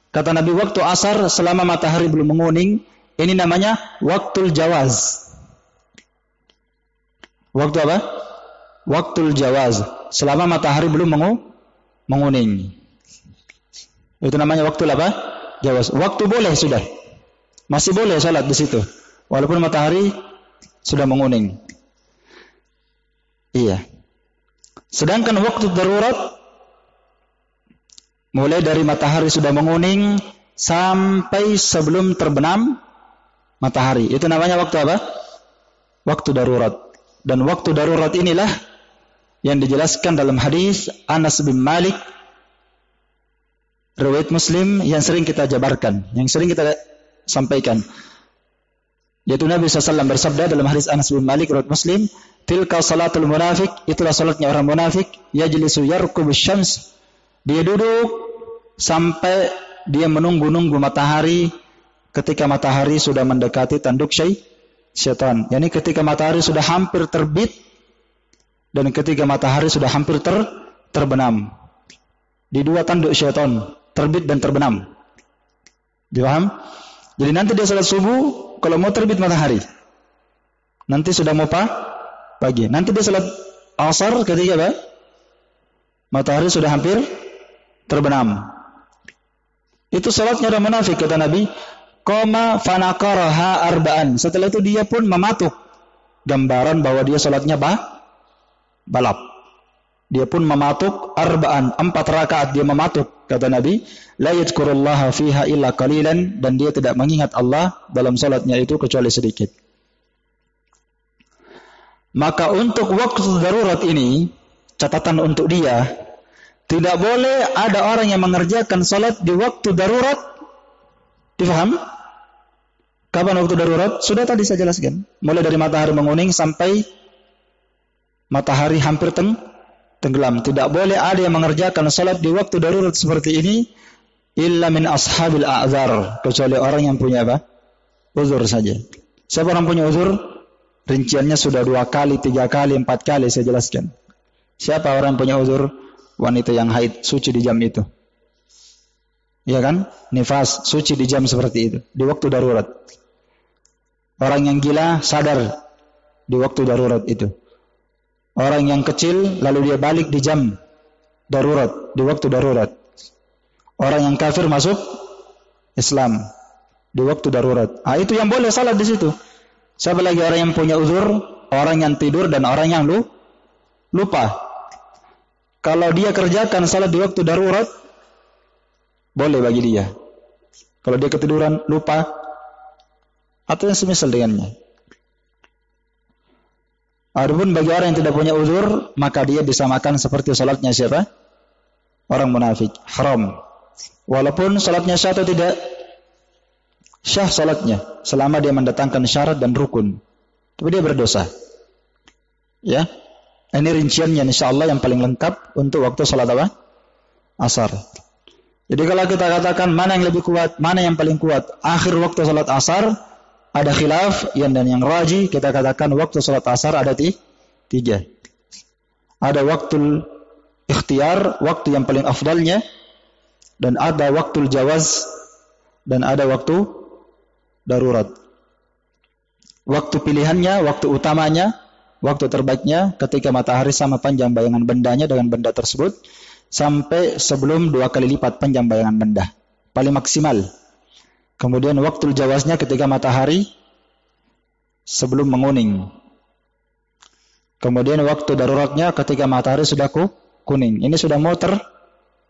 kata Nabi waktu asar selama matahari belum menguning, ini namanya waktul jawaz. Waktu apa? Waktul jawaz. Selama matahari belum menguning. Itu namanya waktu apa? Jawaz. Waktu boleh sudah. Masih boleh salat di situ. Walaupun matahari sudah menguning. Iya. Sedangkan waktu darurat mulai dari matahari sudah menguning sampai sebelum terbenam matahari. Itu namanya waktu apa? Waktu darurat. Dan waktu darurat inilah yang dijelaskan dalam hadis Anas bin Malik, riwayat Muslim, yang sering kita jabarkan, yang sering kita sampaikan. Yaitu Nabi SAW bersabda dalam hadis Anas bin Malik, riwayat Muslim, tilka salatul munafik, itulah salatnya orang munafik, yajlisu yarqubus syams, dia duduk sampai dia menunggu-nunggu matahari ketika matahari sudah mendekati tanduk syaitan. Yani ketika matahari sudah hampir terbit dan ketika matahari sudah hampir terbenam. Di 2 tanduk syaitan, terbit dan terbenam. Dipaham? Jadi nanti dia salat subuh kalau mau terbit matahari. Nanti sudah mau pagi. Nanti dia salat asar ketika apa? Matahari sudah hampir terbenam. Itu salatnya orang munafik, kata Nabi. Qama fanaqaraha arba'an. Setelah itu dia pun mematuk. Gambaran bahwa dia salatnya balap. Dia pun mematuk arba'an, 4 rakaat dia mematuk, kata Nabi. La yadhkurullaha fiha illa qalilan, dan dia tidak mengingat Allah dalam salatnya itu kecuali sedikit. Maka untuk waktu darurat ini, catatan untuk dia, tidak boleh ada orang yang mengerjakan salat di waktu darurat. Difaham? Kapan waktu darurat? Sudah tadi saya jelaskan. Mulai dari matahari menguning sampai matahari hampir tenggelam. Tidak boleh ada yang mengerjakan salat di waktu darurat seperti ini illa min ashabil a'dzar, kecuali orang yang punya apa? Uzur saja. Siapa orang punya uzur? Rinciannya sudah 2 kali, 3 kali, 4 kali saya jelaskan. Siapa orang yang punya uzur? Wanita yang haid, suci di jam itu. Iya kan? Nifas, suci di jam seperti itu, di waktu darurat. Orang yang gila, sadar di waktu darurat itu. Orang yang kecil, lalu dia balik di jam darurat, di waktu darurat. Orang yang kafir masuk Islam di waktu darurat. Itu yang boleh salat di situ. Siapa lagi orang yang punya uzur? Orang yang tidur dan orang yang lupa. Kalau dia kerjakan salat di waktu darurat, boleh bagi dia. Kalau dia ketiduran, lupa, atau yang semisal dengannya. Adapun bagi orang yang tidak punya uzur, maka dia disamakan seperti salatnya siapa? Orang munafik. Haram. Walaupun salatnya syah atau tidak, syah salatnya, selama dia mendatangkan syarat dan rukun. Tapi dia berdosa. Ya. Ini rinciannya insyaallah yang paling lengkap untuk waktu salat apa? Asar. Jadi kalau kita katakan mana yang lebih kuat, mana yang paling kuat, akhir waktu salat asar, ada khilaf, dan yang rajih kita katakan waktu salat asar ada 3. Ada waktu ikhtiar, waktu yang paling afdalnya, dan ada waktu jawaz, dan ada waktu darurat. Waktu pilihannya, waktu utamanya, waktu terbaiknya ketika matahari sama panjang bayangan bendanya dengan benda tersebut sampai sebelum 2 kali lipat panjang bayangan benda. Paling maksimal. Kemudian waktu jawaznya ketika matahari sebelum menguning. Kemudian waktu daruratnya ketika matahari sudah kuning. Ini sudah mau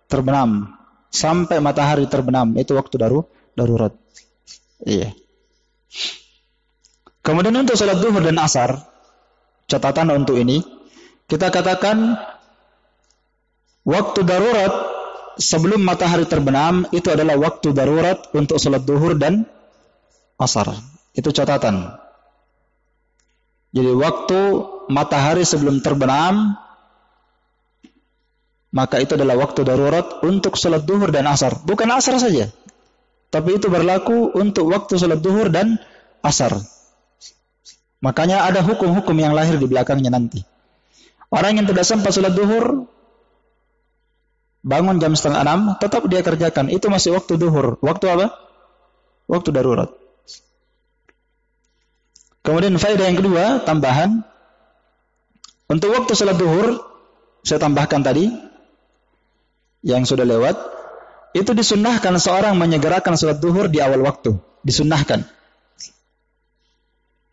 terbenam. Sampai matahari terbenam. Itu waktu darurat. Iya. Kemudian untuk salat zuhur dan asar, catatan untuk ini, kita katakan waktu darurat sebelum matahari terbenam itu adalah waktu darurat untuk salat zuhur dan asar. Itu catatan. Jadi waktu matahari sebelum terbenam, maka itu adalah waktu darurat untuk salat zuhur dan asar. Bukan asar saja, tapi itu berlaku untuk waktu salat zuhur dan asar. Makanya ada hukum-hukum yang lahir di belakangnya nanti. Orang yang tidak sempat salat zuhur, bangun jam 5:30, tetap dia kerjakan. Itu masih waktu zuhur. Waktu apa? Waktu darurat. Kemudian faedah yang kedua, tambahan. Untuk waktu salat zuhur, saya tambahkan tadi, yang sudah lewat, itu disunnahkan seorang menyegerakan salat zuhur di awal waktu. Disunnahkan.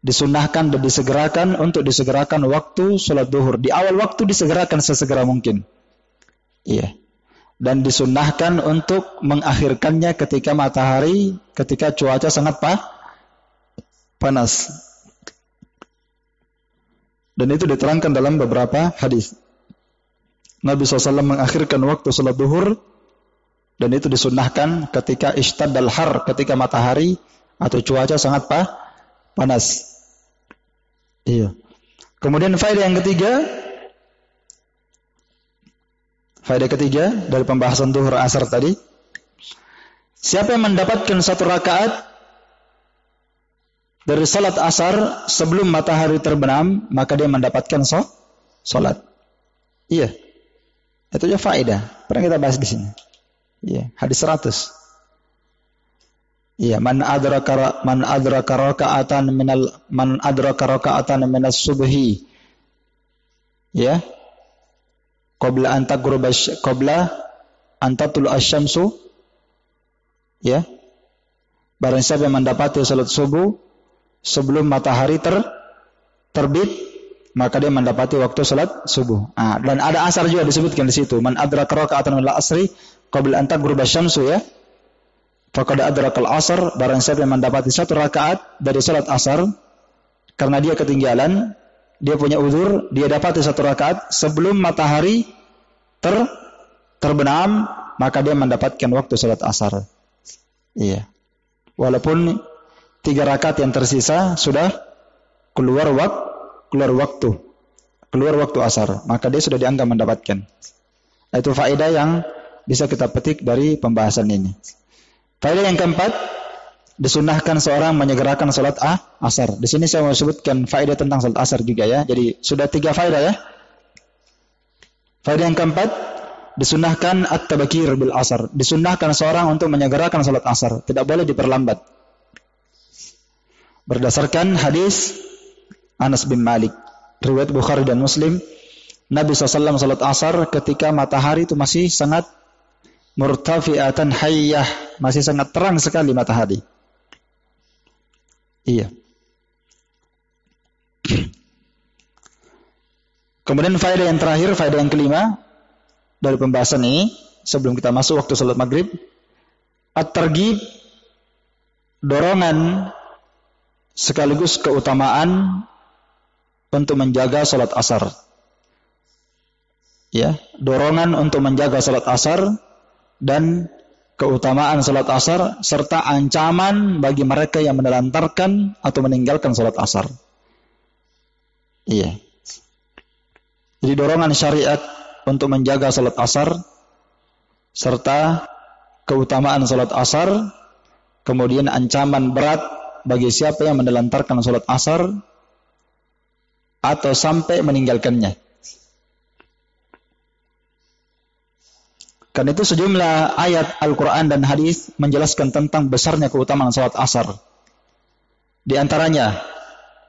Disunnahkan dan disegerakan untuk disegerakan waktu salat zuhur. Di awal waktu disegerakan sesegera mungkin. Iya. Dan disunnahkan untuk mengakhirkannya ketika matahari, ketika cuaca sangat panas. Dan itu diterangkan dalam beberapa hadis. Nabi SAW mengakhirkan waktu salat zuhur, dan itu disunnahkan ketika ishtadal har, ketika matahari atau cuaca sangat panas. Iya. Kemudian faedah ketiga dari pembahasan zuhur asar tadi, siapa yang mendapatkan 1 rakaat dari salat asar sebelum matahari terbenam, maka dia mendapatkan salat. Iya. Itu aja faedah. Pernah kita bahas di sini. Iya, hadis 100. Iya, man adraka raka'atan minas subhi. Ya. Qabla an tatlu asy-syamsu Ya. Barang siapa yang mendapati salat subuh sebelum matahari terbit, maka dia mendapati waktu salat subuh. Dan ada asar juga disebutkan di situ. Man adraka raka'atan min al-asri qabla an taghrib asy-syamsu ya. Faqad adrakal asr, barang siapa yang mendapati satu rakaat dari salat asar karena dia ketinggalan, dia punya uzur, dia dapati satu rakaat sebelum matahari terbenam, maka dia mendapatkan waktu salat asar. Iya. Walaupun 3 rakaat yang tersisa sudah keluar waktu asar, maka dia sudah dianggap mendapatkan. Itu faedah yang bisa kita petik dari pembahasan ini. Faedah yang keempat, disunahkan seorang menyegerakan salat asar. Di sini saya mau sebutkan faedah tentang salat asar juga ya. Jadi sudah 3 faedah ya. Faedah yang keempat, disunahkan at-tabakir bil asar. Disunahkan seorang untuk menyegerakan salat asar, tidak boleh diperlambat. Berdasarkan hadis Anas bin Malik, riwayat Bukhari dan Muslim, Nabi SAW salat asar ketika matahari itu masih sangat murtafi'atan hayyah, masih sangat terang sekali matahari. Iya. Kemudian faedah yang terakhir, faedah yang kelima dari pembahasan ini, sebelum kita masuk waktu salat maghrib, at-targhib, dorongan sekaligus keutamaan untuk menjaga salat asar. Ya, dorongan untuk menjaga salat asar dan keutamaan salat asar serta ancaman bagi mereka yang menelantarkan atau meninggalkan salat asar. Iya. Jadi dorongan syariat untuk menjaga salat asar serta keutamaan salat asar, kemudian ancaman berat bagi siapa yang menelantarkan salat asar atau sampai meninggalkannya. Karena itu sejumlah ayat Al-Quran dan hadis menjelaskan tentang besarnya keutamaan salat asar. Di antaranya,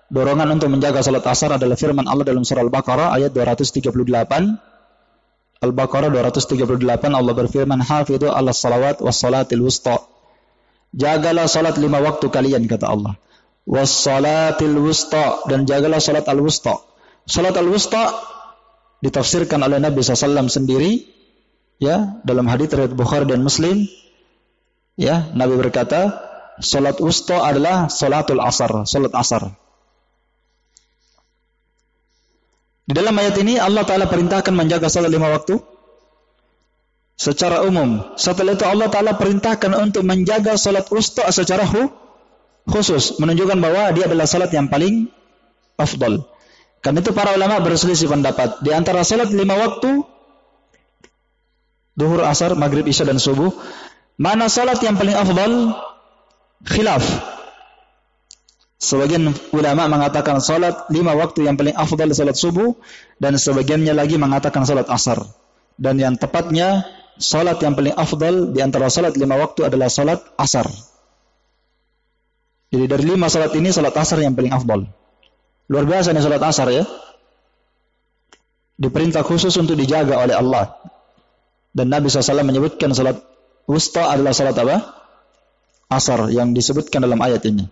dorongan untuk menjaga salat asar adalah firman Allah dalam surah Al-Baqarah ayat 238. Al-Baqarah 238, Allah berfirman, "Hafidhu 'alas salawat was salatil wusta." Jagalah salat 5 waktu kalian, kata Allah. Was salatil wusta, dan jagalah salat al-wusta. Salat al-wusta ditafsirkan oleh Nabi SAW sendiri. Ya, dalam hadis riwayat Bukhari dan Muslim, ya, Nabi berkata, salat wusta adalah salatul asar, salat asar. Di dalam ayat ini Allah Ta'ala perintahkan menjaga salat 5 waktu secara umum. Setelah itu Allah Ta'ala perintahkan untuk menjaga salat wusta secara khusus, menunjukkan bahwa dia adalah salat yang paling afdal. Karena itu para ulama berselisih pendapat. Di antara salat 5 waktu, Duhur, asar, maghrib, isya dan subuh, mana salat yang paling afdal? Khilaf. Sebagian ulama mengatakan salat 5 waktu yang paling afdal salat subuh, dan sebagiannya lagi mengatakan salat asar. Dan yang tepatnya salat yang paling afdal di antara salat 5 waktu adalah salat asar. Jadi dari 5 salat ini salat asar yang paling afdal. Luar biasa nih salat asar ya. Diperintah khusus untuk dijaga oleh Allah. Dan Nabi SAW menyebutkan salat wusta adalah salat apa? Asar, yang disebutkan dalam ayat ini.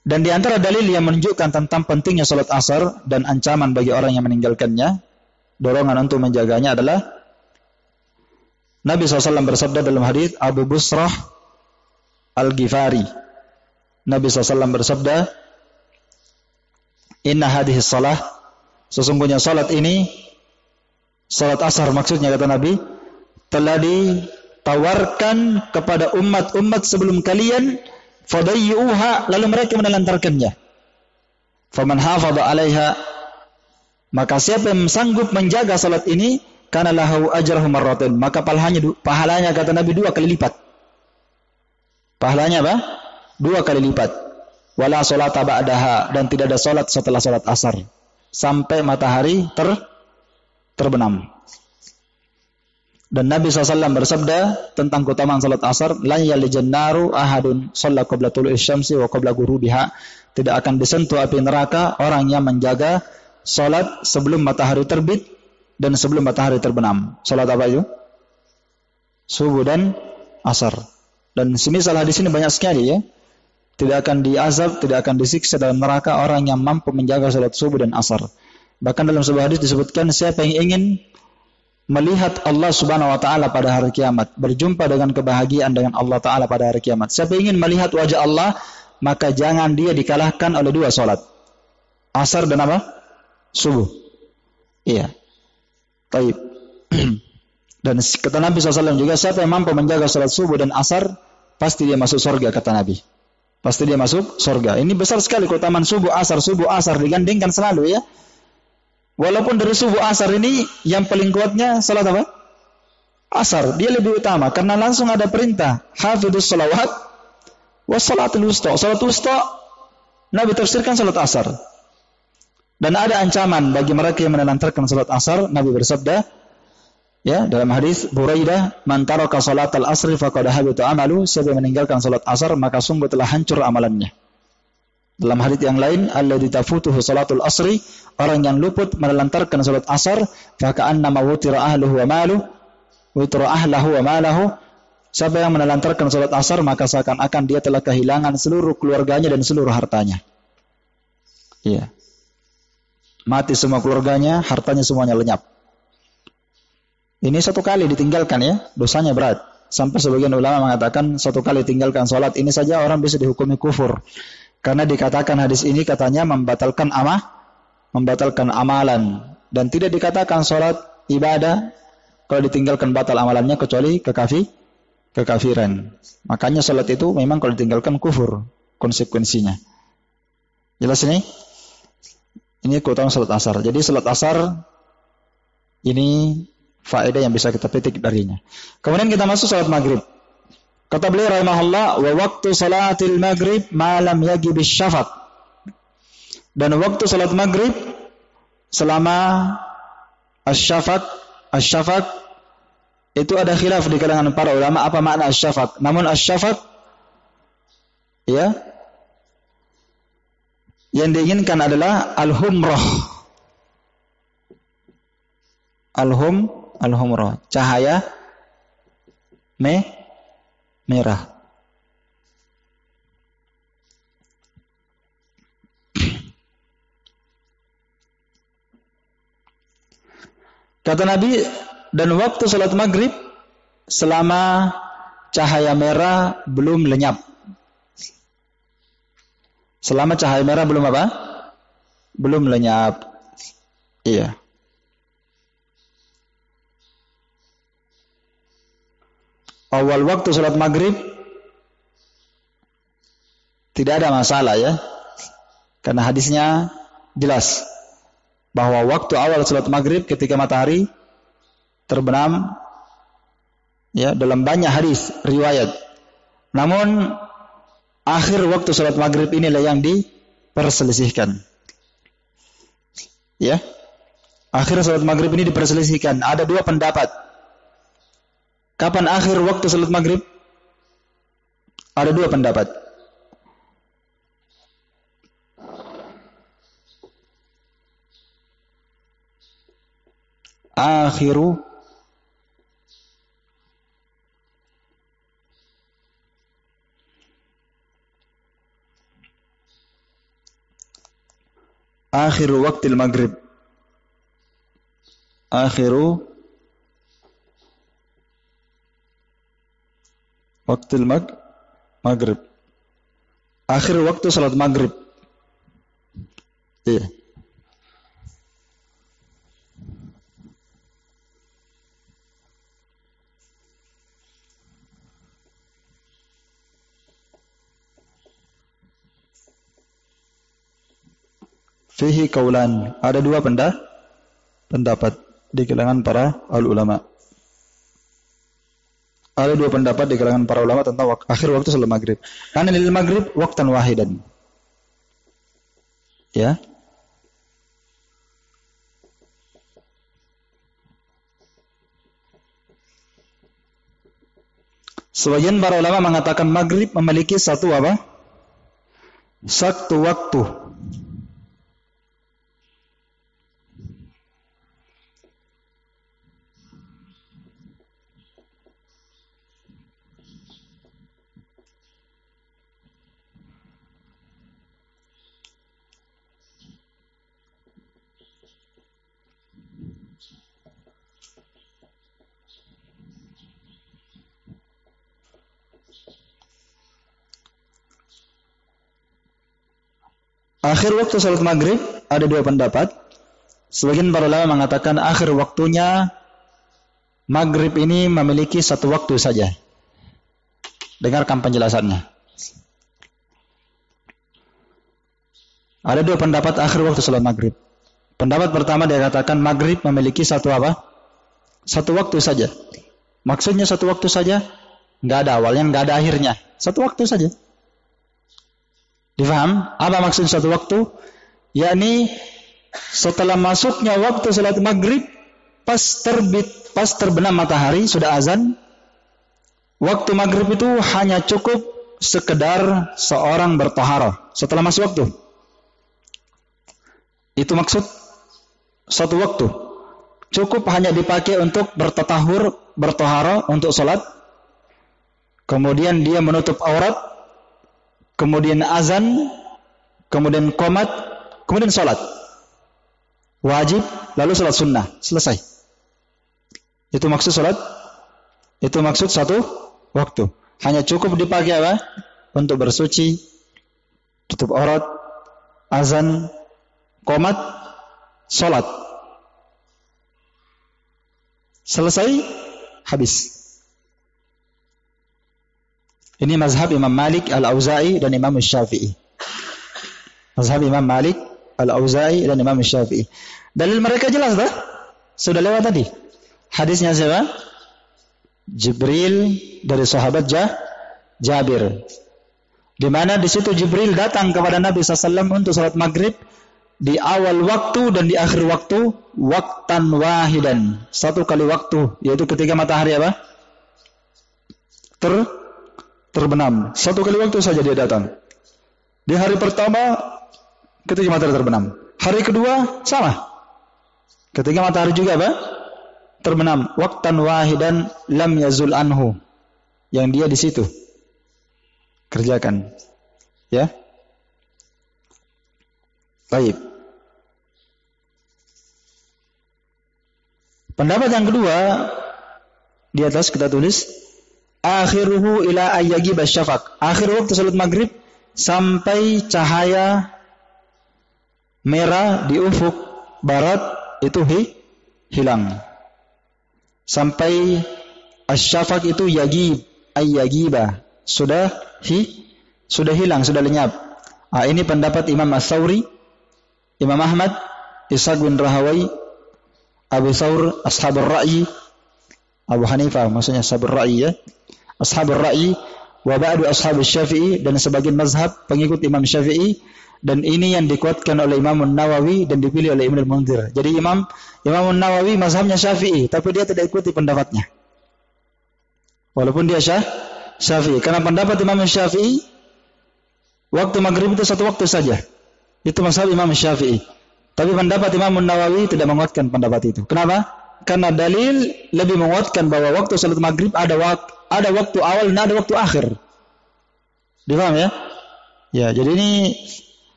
Dan di antara dalil yang menunjukkan tentang pentingnya salat asar dan ancaman bagi orang yang meninggalkannya, dorongan untuk menjaganya adalah Nabi SAW bersabda dalam hadis Abu Busrah Al-Ghifari. Nabi SAW bersabda, "Inna hadhihi salah," sesungguhnya salat ini, salat asar maksudnya kata Nabi, telah ditawarkan kepada umat-umat sebelum kalian, fadayyuha, lalu mereka menelantarkannya. Faman hafadha 'alaiha, maka siapa yang sanggup menjaga salat ini, kana lahu ajruhu marratain, maka pahalanya kata Nabi 2 kali lipat. Pahalanya apa? 2 kali lipat. Wala salata ba'daha, dan tidak ada salat setelah salat asar sampai matahari terbenam. Dan Nabi SAW bersabda tentang keutamaan salat asar, "La yalijan naru ahadun shalla qabla tulu'i syamsi wa qabla ghurubiha." Tidak akan disentuh api neraka orang yang menjaga salat sebelum matahari terbit dan sebelum matahari terbenam. Salat apa itu? subuh dan asar. Dan semisal hadis ini banyak sekali ya. Tidak akan diazab, tidak akan disiksa dalam neraka orang yang mampu menjaga salat subuh dan asar. Bahkan dalam sebuah hadis disebutkan, siapa yang ingin melihat Allah Subhanahu wa taala pada hari kiamat, berjumpa dengan kebahagiaan dengan Allah taala pada hari kiamat. Siapa yang ingin melihat wajah Allah, maka jangan dia dikalahkan oleh dua salat. Asar dan apa? Subuh. Iya. Baik. Dan kata Nabi SAW juga, siapa yang mampu menjaga salat subuh dan asar, pasti dia masuk surga, kata Nabi. Pasti dia masuk surga. Ini besar sekali keutamaan subuh asar digandingkan selalu ya. Walaupun dari subuh asar ini yang paling kuatnya salat apa? Asar. Dia lebih utama karena langsung ada perintah hafidhus shalawat was salatul wusta. Salat wusta Nabi tafsirkan salat asar. Dan ada ancaman bagi mereka yang menelantarkan salat asar. Nabi bersabda ya dalam hadis Buraidah, man taraka salatal asri faqad habita amalu, siapa yang meninggalkan salat asar maka sungguh telah hancur amalannya. Dalam hadis yang lain, alladzi tafutuhu salatul asri, orang yang luput menelantarkan salat asar, fa ka'annama wutira ahluhu wa maluhu, wutira ahlahu wa malahu. Siapa yang menelantarkan salat asar maka seakan-akan dia telah kehilangan seluruh keluarganya dan seluruh hartanya. Iya. Mati semua keluarganya, hartanya semuanya lenyap. Ini satu kali ditinggalkan ya, dosanya berat. Sampai sebagian ulama mengatakan satu kali tinggalkan sholat ini saja orang bisa dihukumi kufur. Karena dikatakan hadis ini katanya membatalkan amalan. Dan tidak dikatakan sholat ibadah kalau ditinggalkan batal amalannya kecuali kekafiran. Makanya sholat itu memang kalau ditinggalkan kufur konsekuensinya. Jelas ini? Ini keutamaan sholat asar. Jadi sholat asar ini faedah yang bisa kita petik darinya. Kemudian kita masuk salat maghrib. Kata beliau rahimahullah, wa waktu salatil maghrib malam yagibis syafaq. Dan waktu salat maghrib selama asy-syafaq itu ada khilaf di kalangan para ulama apa makna asy-syafaq. Namun asy-syafaq ya yang diinginkan adalah al-humrah. Al-humrah, cahaya merah. Kata Nabi, dan waktu salat maghrib selama cahaya merah belum lenyap. Selama cahaya merah belum apa? Belum lenyap. Iya. Awal waktu salat maghrib tidak ada masalah ya. Karena hadisnya jelas bahwa waktu awal salat maghrib ketika matahari terbenam ya dalam banyak hadis riwayat. Namun akhir waktu salat maghrib inilah yang diperselisihkan. Ya. Akhir salat maghrib ini diperselisihkan. Ada dua pendapat. Kapan akhir waktu salat maghrib? Ada dua pendapat. Akhiru waktu maghrib. Akhiru waktu maghrib. Akhir waktu salat maghrib. Iya. Fihi kaulan. Ada dua pendapat di kalangan para ulama. Ada dua pendapat di kalangan para ulama tentang akhir waktu salat maghrib. Karena lil maghrib waktan wahidan. Ya. Sebagian para ulama mengatakan maghrib memiliki satu apa? Satu waktu. Akhir waktu salat maghrib ada dua pendapat. Sebagian para ulama mengatakan akhir waktunya maghrib ini memiliki satu waktu saja. Dengarkan penjelasannya. Ada dua pendapat akhir waktu salat maghrib. Pendapat pertama dia katakan maghrib memiliki satu apa? Satu waktu saja. Maksudnya satu waktu saja, nggak ada awalnya, nggak ada akhirnya. Satu waktu saja. Difaham? Apa maksud satu waktu? Yakni setelah masuknya waktu salat maghrib, pas terbenam matahari, sudah azan, waktu maghrib itu hanya cukup sekedar seorang bertaharah setelah masuk waktu. Itu maksud satu waktu. Cukup hanya dipakai untuk bertaharah untuk salat. Kemudian dia menutup aurat, kemudian azan, kemudian qomat, kemudian salat. Wajib, lalu salat sunnah. Selesai. Itu maksud salat. Itu maksud satu waktu. Hanya cukup dipakai apa? Untuk bersuci, tutup aurat, azan, qomat, salat. Selesai, habis. Ini mazhab Imam Malik, Al-Auza'i dan Imam Syafi'i. Mazhab Imam Malik, Al-Auza'i dan Imam Syafi'i. Dalil mereka jelas dah. Sudah lewat tadi. Hadisnya siapa? Jibril dari sahabat Jabir. Di mana di situ Jibril datang kepada Nabi SAW untuk salat maghrib di awal waktu dan di akhir waktu, waktan wahidan. Satu kali waktu, yaitu ketika matahari apa? Terbenam. Satu kali waktu saja dia datang. Di hari pertama ketika matahari terbenam. Hari kedua sama. Ketika matahari juga apa? Terbenam. Waktan wahidan lam yazul anhu. Yang dia di situ. Kerjakan. Ya. Baik. Pendapat yang kedua di atas kita tulis akhiruhu ila ayyagiba syafaq. Akhir waktu salat maghrib sampai cahaya merah di ufuk barat itu hilang. Sampai asyafaq itu ayyagiba sudah hilang, sudah lenyap. Ini pendapat Imam As-Sawri, Imam Ahmad, Ishaq bin Rahawai, Abu Thawr, Ashabur Ra'yi, Abu Hanifah maksudnya Ashabur Ra'yi ya. Ashabur Ra'yi wa ba'du ashabus Syafi'i dan sebagian mazhab pengikut Imam Syafi'i, dan ini yang dikuatkan oleh Imam Nawawi dan dipilih oleh Ibnu Munzir. Jadi Imam Nawawi mazhabnya Syafi'i, tapi dia tidak ikuti pendapatnya. Walaupun dia Syafi'i, karena pendapat Imam Syafi'i waktu maghrib itu satu waktu saja. Itu mazhab Imam Syafi'i. Tapi pendapat Imam Nawawi tidak menguatkan pendapat itu. Kenapa? Karena dalil lebih menguatkan bahwa waktu salat maghrib ada waktu awal dan ada waktu akhir. Dipaham ya? Ya, jadi ini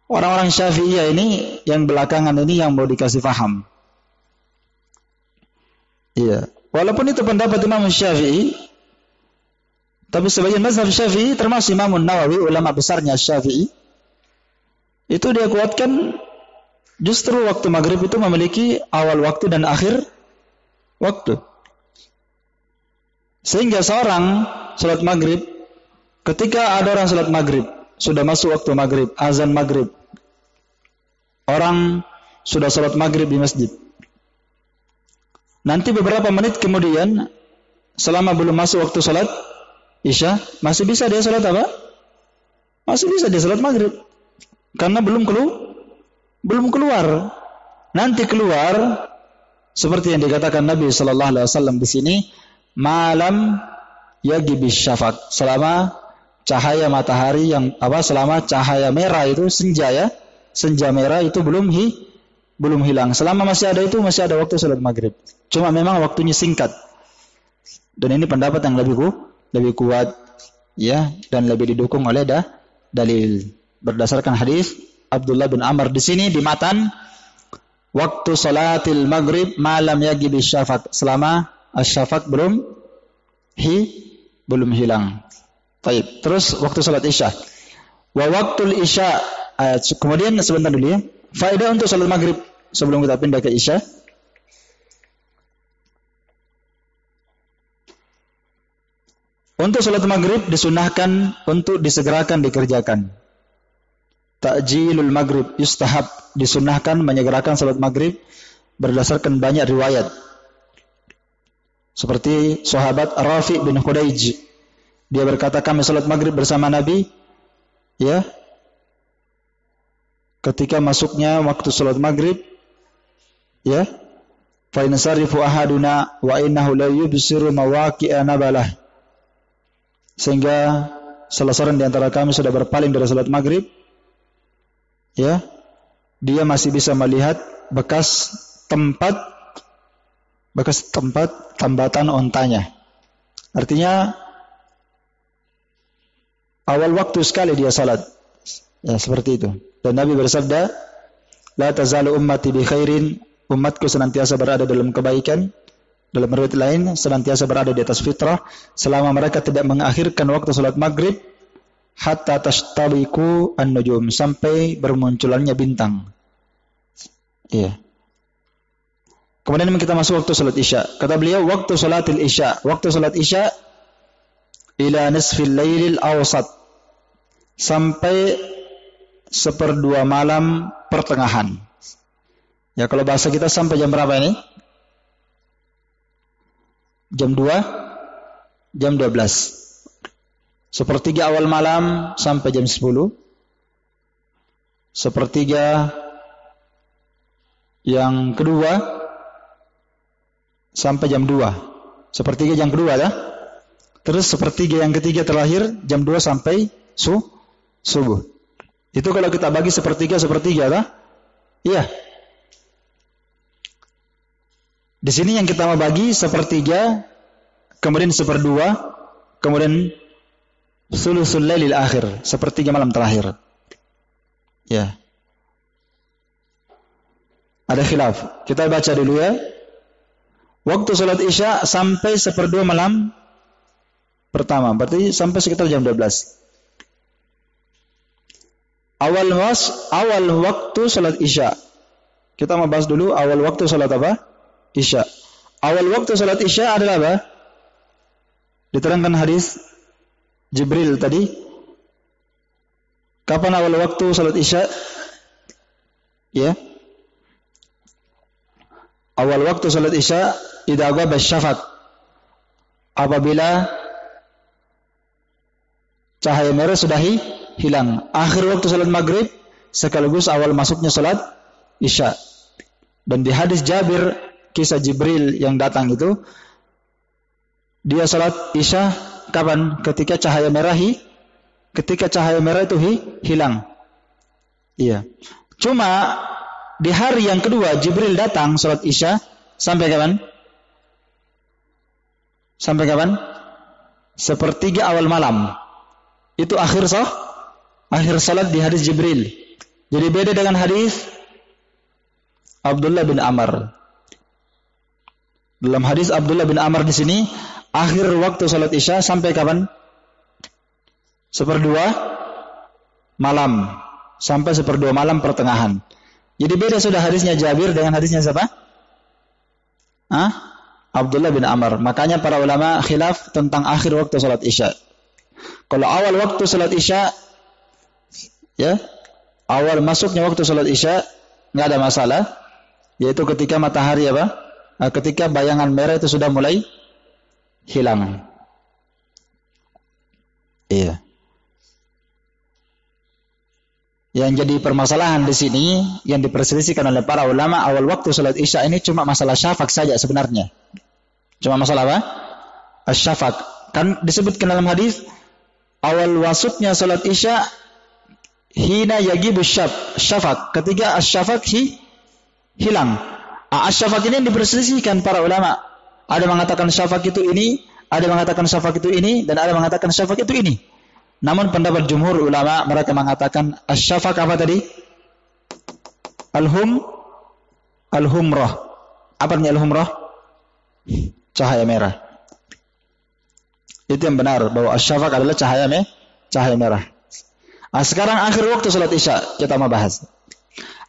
orang-orang Syafi'iyah ini yang belakangan ini yang mau dikasih paham. Iya. Walaupun itu pendapat Imam Syafi'i, tapi sebagian mazhab Syafi'i termasuk Imam Nawawi, ulama besarnya Syafi'i, itu dia kuatkan justru waktu maghrib itu memiliki awal waktu dan akhir waktu. Sehingga seorang salat maghrib, ketika ada orang salat maghrib, sudah masuk waktu maghrib, azan maghrib, orang sudah salat maghrib di masjid. Nanti beberapa menit kemudian, selama belum masuk waktu salat Isya, masih bisa dia salat apa? Masih bisa dia salat maghrib. Karena belum keluar. Nanti keluar seperti yang dikatakan Nabi sallallahu alaihi wasallam di sini, malam yagibis syafaq, selama cahaya matahari selama cahaya merah itu senja merah itu belum hilang. Selama masih ada waktu salat maghrib. Cuma memang waktunya singkat. Dan ini pendapat yang lebih kuat ya, dan lebih didukung oleh dalil. Berdasarkan hadis Abdullah bin Amr di sini di matan, waktu salatil maghrib malam yagibi syafaq, selama asyafaq belum hilang. Baik, terus waktu salat Isya. Wa waqtul isya. Kemudian sebentar dulu ya. Faedah untuk salat maghrib sebelum kita pindah ke isya. Untuk salat maghrib disunahkan untuk disegerakan dikerjakan. Ta'jilul maghrib yustahab, disunahkan menyegerakan salat maghrib berdasarkan banyak riwayat. Seperti sahabat Rafi bin Khudaij, dia berkata kami salat maghrib bersama Nabi, ya. Ketika masuknya waktu salat maghrib, ya, fa in sarifu ahaduna wa innahu la yubsiru mawaqi'a nabalah. Sehingga salah seorang di antara kami sudah berpaling dari salat maghrib, ya, dia masih bisa melihat bekas tempat tambatan ontanya. Artinya awal waktu sekali dia salat. Ya, seperti itu. Dan Nabi bersabda, la tazalu ummati bi khairin, umatku senantiasa berada dalam kebaikan. Dalam riwayat lain, senantiasa berada di atas fitrah selama mereka tidak mengakhirkan waktu salat maghrib hatta tashtabiku an-nujum, sampai bermunculannya bintang. Iya. Kemudian kita masuk waktu salat isya. Kata beliau, waktu salatil isya. Waktu salat isya ila nisfil lailil awsat, sampai 1/2 malam pertengahan. Ya, kalau bahasa kita sampai jam berapa ini? Jam 2, jam 12. 1/3 awal malam sampai jam 10. 1/3 yang kedua sampai jam 2. 1/3 yang kedua ya. Terus 1/3 yang ketiga terakhir jam 2 sampai subuh. Itu kalau kita bagi 1/3 lah. Iya. Di sini yang kita mau bagi 1/3, kemudian 1/2, kemudian sulusul lailil akhir, 1/3 malam terakhir. Ya. Ada khilaf. Kita baca dulu ya. Waktu salat isya sampai 1/2 malam pertama, berarti sampai sekitar jam 12. Awal waktu salat isya. Kita mau bahas dulu awal waktu salat apa? Isya. Awal waktu salat isya adalah apa? Diterangkan hadis Jibril tadi. Kapan awal waktu salat isya? Ya. Awal waktu salat isya idza ghaba syafaq, apabila cahaya merah sudah hilang. Akhir waktu salat maghrib sekaligus awal masuknya salat isya. Dan di hadis Jabir, kisah Jibril yang datang itu, dia salat isya kapan? Ketika cahaya merah itu hilang. Iya. Cuma di hari yang kedua Jibril datang salat isya sampai kapan? Sampai kapan? 1/3 awal malam. Itu akhir salat di hadis Jibril. Jadi beda dengan hadis Abdullah bin Amr. Dalam hadis Abdullah bin Amr di sini, akhir waktu salat isya sampai kapan? 1/2 malam. Sampai 1/2 malam pertengahan. Jadi beda sudah hadisnya Jabir dengan hadisnya siapa? Abdullah bin Amr. Makanya para ulama khilaf tentang akhir waktu salat isya. Kalau awal waktu salat isya, ya, awal masuknya waktu salat isya nggak ada masalah, yaitu ketika matahari apa? Ketika bayangan merah itu sudah mulai hilang. Iya. Yang jadi permasalahan di sini yang diperselisihkan oleh para ulama, awal waktu salat isya ini cuma masalah syafaq saja sebenarnya. Cuma masalah apa? Asy-syafaq. Kan disebutkan dalam hadis awal wasutnya salat isya hina yagibu syafaq, ketika asy-syafaq hilang. Asy-syafaq ini diperselisihkan para ulama. Ada mengatakan syafaq itu ini, ada mengatakan syafaq itu ini, dan ada mengatakan syafaq itu ini. Namun pendapat jumhur ulama mereka mengatakan asy-syafaq apa tadi? Al-humrah. Apa artinya al-humrah? Cahaya merah. Itu yang benar, bahwa asy-syafaq adalah cahaya merah. Sekarang akhir waktu salat Isya kita mau bahas.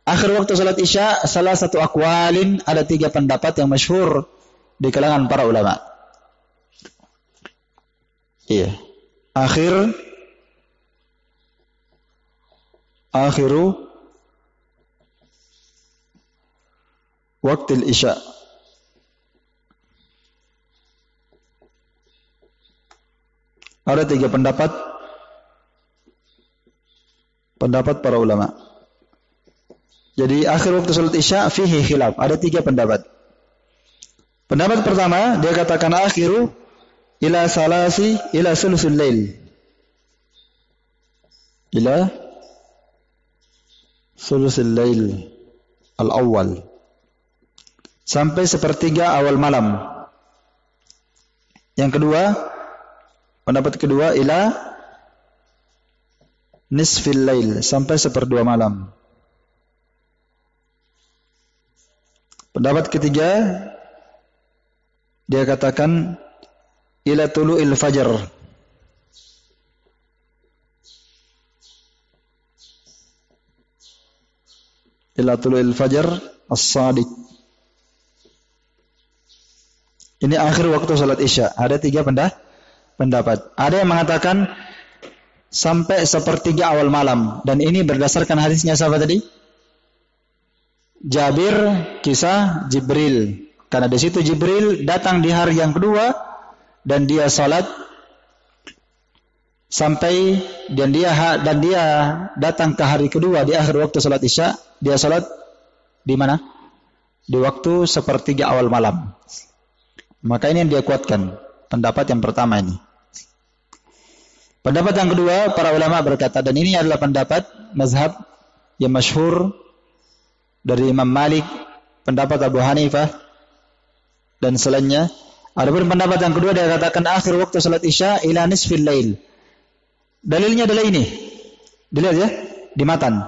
Akhir waktu salat Isya salah satu aqwalin, ada 3 pendapat yang masyhur di kalangan para ulama. Iya. Akhiru waktu Isya. Ada 3 pendapat para ulama. Jadi akhir waktu salat Isya fihi khilaf, ada 3 pendapat. Pendapat pertama, dia katakan akhiru ila sulusul lail. Ila sulusul lail al-awwal. Sampai sepertiga awal malam. Yang kedua, pendapat kedua ila nisfil lail, sampai sepertiga malam. Pendapat ketiga, dia katakan ila tulu'il fajar. Ila tulu'il fajar as-sadiq. Ini akhir waktu salat Isya. Ada 3 pendapat. Ada yang mengatakan sampai sepertiga awal malam, dan ini berdasarkan hadisnya siapa tadi? Jabir, kisah Jibril. Karena di situ Jibril datang di hari yang kedua dan dia salat sampai dan dia datang ke hari kedua di akhir waktu salat Isya, dia salat di mana? Di waktu sepertiga awal malam. Maka ini yang dia kuatkan, pendapat yang pertama ini. Pendapat yang kedua, para ulama berkata, dan ini adalah pendapat mazhab yang masyhur dari Imam Malik, pendapat Abu Hanifah dan selainnya. Adapun pendapat yang kedua, dia katakan akhir waktu salat Isya ila nisfil lail. Dalilnya adalah ini. Dilihat ya di matan.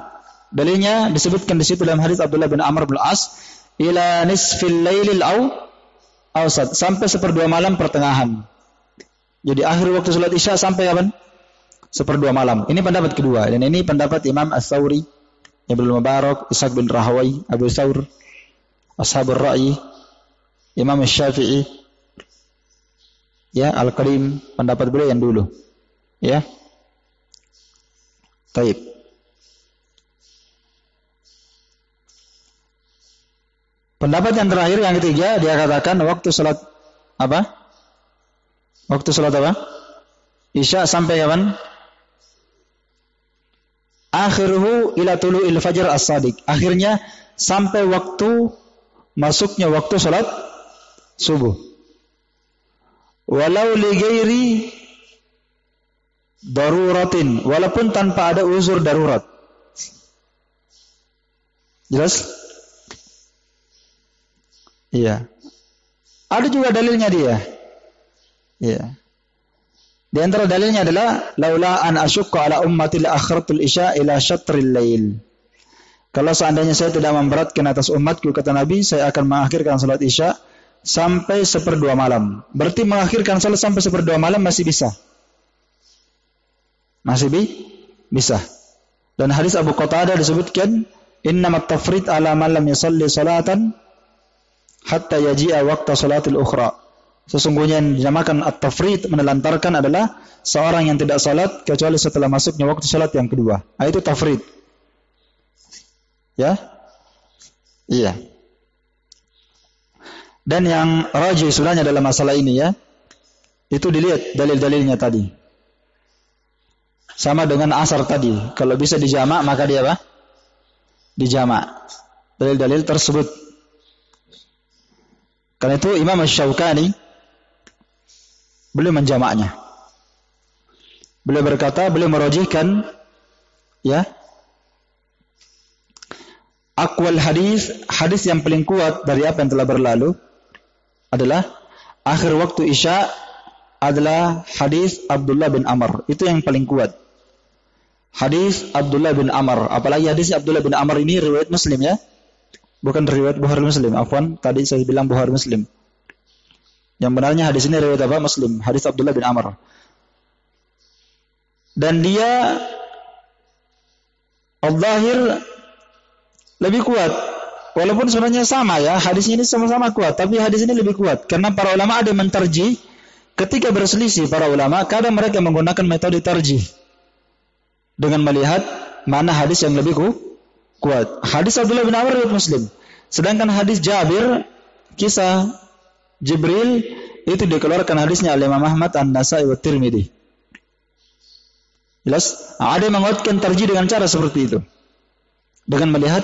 Dalilnya disebutkan di situ dalam hadis Abdullah bin Amr bin As, ila nisfil lailil awsat, sampai sepertiga malam pertengahan. Jadi akhir waktu salat Isya sampai kapan? Sepertiga malam. Ini pendapat kedua, dan ini pendapat Imam Ats-Tsauri, Ibnu Mubarak, Ishaq bin Rahawai, Abu Thawr, Ashabur Ra'yi, Imam Syafi'i, ya, Al-Qadim, pendapat beliau yang dulu. Ya. Taib. Pendapat yang terakhir, yang ketiga, dia katakan waktu salat apa? Waktu salat apa? Isya sampai kapan? Akhiruhu ila tulu'il fajr as-sadiq. Akhirnya sampai waktu masuknya waktu salat subuh. Walau li ghairi daruratin, walaupun tanpa ada uzur darurat. Jelas? Iya. Ada juga dalilnya dia. Iya. Di antara dalilnya adalah laula an asyqa ala ummati la akhratul isya ila syatril lail. Kalau seandainya saya tidak memberatkan atas umatku, kata Nabi, saya akan mengakhirkan salat Isya sampai sepertiga malam. Berarti mengakhirkan salat sampai sepertiga malam masih bisa. Masih bisa. Dan hadis Abu Qatadah disebutkan, innamat tafrid ala man lam yusalli salatan hatta yaji'a waqta salatil ukhra. Sesungguhnya yang dinamakan at-tafrid, menelantarkan, adalah seorang yang tidak salat kecuali setelah masuknya waktu salat yang kedua. Itu tafrid. Ya? Iya. Dan yang rajih sebenarnya dalam masalah ini, ya, itu dilihat dalil-dalilnya tadi. Sama dengan asar tadi. Kalau bisa dijamak, maka dia apa? Dijamak. Dalil-dalil tersebut. Karena itu Imam Asy-Syaukani beliau menjamaknya. Beliau berkata, beliau merajihkan, ya, aqwal hadis yang paling kuat dari apa yang telah berlalu adalah akhir waktu Isya adalah hadis Abdullah bin Amr. Itu yang paling kuat. Hadis Abdullah bin Amr. Apalagi hadis Abdullah bin Amr ini riwayat Muslim, ya. Bukan riwayat Bukhari Muslim. Afwan, tadi saya bilang Bukhari Muslim. Yang benarnya hadis ini riwayat apa? Muslim. Hadis Abdullah bin Amr. Dan dia al-zahir lebih kuat. Walaupun sebenarnya sama ya, hadisnya ini sama-sama kuat, tapi hadis ini lebih kuat. Karena para ulama ada yang mentarjih, ketika berselisih para ulama, kadang mereka menggunakan metode tarjih. Dengan melihat mana hadis yang lebih kuat. Hadis Abdullah bin Amr riwayat Muslim. Sedangkan hadis Jabir, kisah Jibril, itu dikeluarkan hadisnya oleh Imam Ahmad, An-Nasai, wa Tirmidzi. Jelas? Ada yang menguatkan tarjih dengan cara seperti itu. Dengan melihat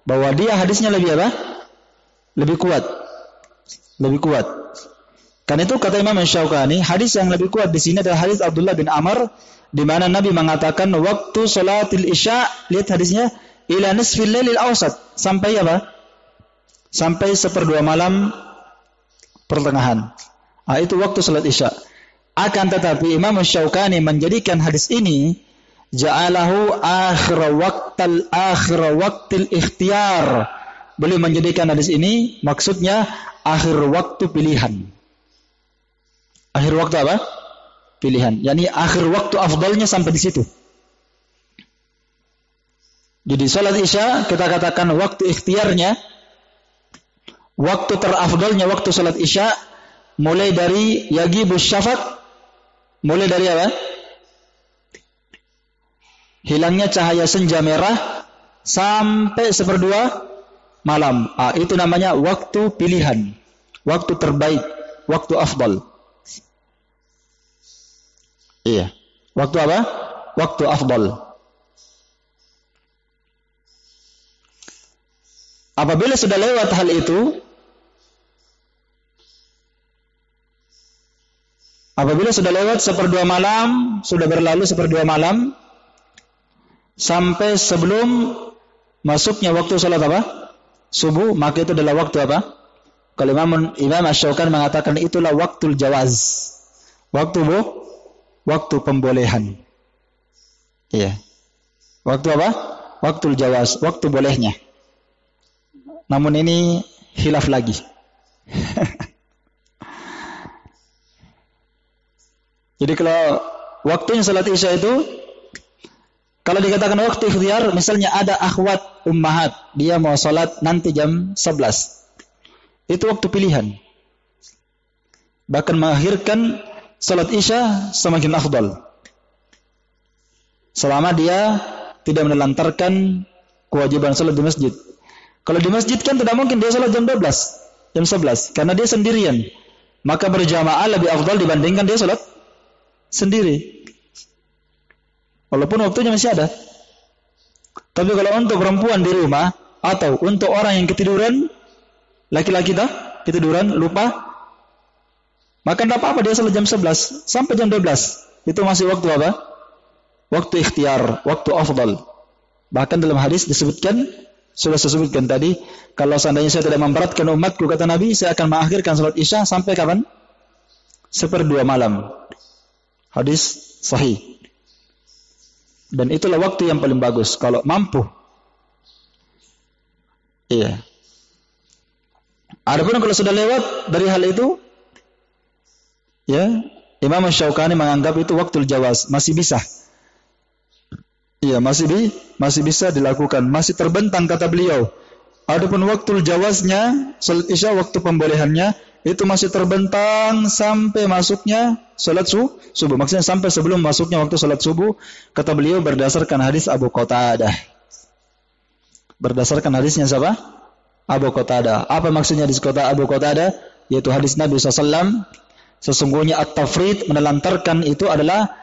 bahwa dia hadisnya lebih apa? Lebih kuat. Lebih kuat. Karena itu kata Imam Syaukani, hadis yang lebih kuat di sini adalah hadis Abdullah bin Amr, di mana Nabi mengatakan waktu salatil isya, lihat hadisnya, ila nisfil lailil awsat, sampai apa? Sampai 1/2 malam pertengahan. Itu waktu salat isya. Akan tetapi Imam Syaukani menjadikan hadis ini ja'alahu akhir waqtil ikhtiyar. Beliau menjadikan hadis ini maksudnya akhir waktu pilihan. Akhir waktu apa? Pilihan. Yani akhir waktu afdalnya sampai di situ. Jadi salat isya kita katakan waktu ikhtiarnya, waktu terafdalnya waktu salat isya mulai dari yagibus syafaq, mulai dari apa? Hilangnya cahaya senja merah sampai 1/2 malam. Itu namanya waktu pilihan, waktu terbaik, waktu afdal. Iya. Waktu apa? Waktu afdal. Apabila sudah lewat hal itu, apabila sudah lewat 1/2 malam, sudah berlalu 1/2 malam, sampai sebelum masuknya waktu salat apa? Subuh, maka itu adalah waktu apa? Kalau Imam Asy-Syaukani mengatakan itulah waktul jawaz. Waktu pembolehan. Iya. Waktu apa? Waktul jawaz, waktu bolehnya. Namun ini khilaf lagi. Jadi kalau waktunya salat isya itu, kalau dikatakan waktu ikhtiar, misalnya ada akhwat ummahat, dia mau salat nanti jam 11. Itu waktu pilihan. Bahkan mengakhirkan salat isya semakin afdal. Selama dia tidak menelantarkan kewajiban salat di masjid. Kalau di masjid kan tidak mungkin dia salat jam 12, jam 11, karena dia sendirian. Maka berjamaah lebih afdal dibandingkan dia salat sendiri. Walaupun waktunya masih ada. Tapi kalau untuk perempuan di rumah atau untuk orang yang ketiduran, laki-laki ketiduran, lupa, maka tidak apa-apa dia salat jam 11 sampai jam 12. Itu masih waktu apa? Waktu ikhtiar, waktu afdal. Bahkan dalam hadis disebutkan, sudah saya sebutkan tadi, kalau seandainya saya tidak memberatkan umatku, kata Nabi, saya akan mengakhirkan salat isya sampai kapan? 1/2 malam. Hadis sahih. Dan itulah waktu yang paling bagus kalau mampu. Iya. Adapun kalau sudah lewat dari hal itu, ya, Imam Syaukani menganggap itu waktu jawaz, masih bisa. Iya, masih bisa dilakukan, masih terbentang kata beliau. Adapun waktu jawaznya, salat isya waktu pembolehannya itu masih terbentang sampai masuknya salat subuh. Maksudnya sampai sebelum masuknya waktu salat subuh, kata beliau berdasarkan hadis Abu Qatadah. Berdasarkan hadisnya siapa? Abu Qatadah. Apa maksudnya hadis Abu Qatadah? Yaitu hadis Nabi SAW. Sesungguhnya at-tafrid, menelantarkan itu adalah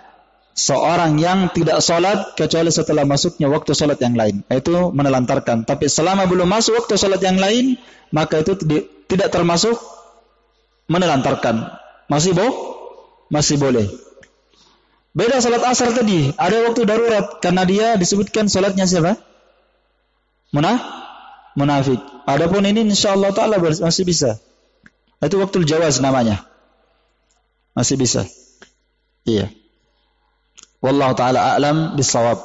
seorang yang tidak sholat kecuali setelah masuknya waktu sholat yang lain. Itu menelantarkan. Tapi selama belum masuk waktu sholat yang lain, maka itu tidak termasuk menelantarkan. Masih boleh. Beda sholat asar tadi. Ada waktu darurat. Karena dia disebutkan sholatnya siapa? Munafik. Adapun ini insyaAllah ta'ala masih bisa. Itu waktu jawaz namanya. Masih bisa. Iya. Wallahu ta'ala a'lam bissawab.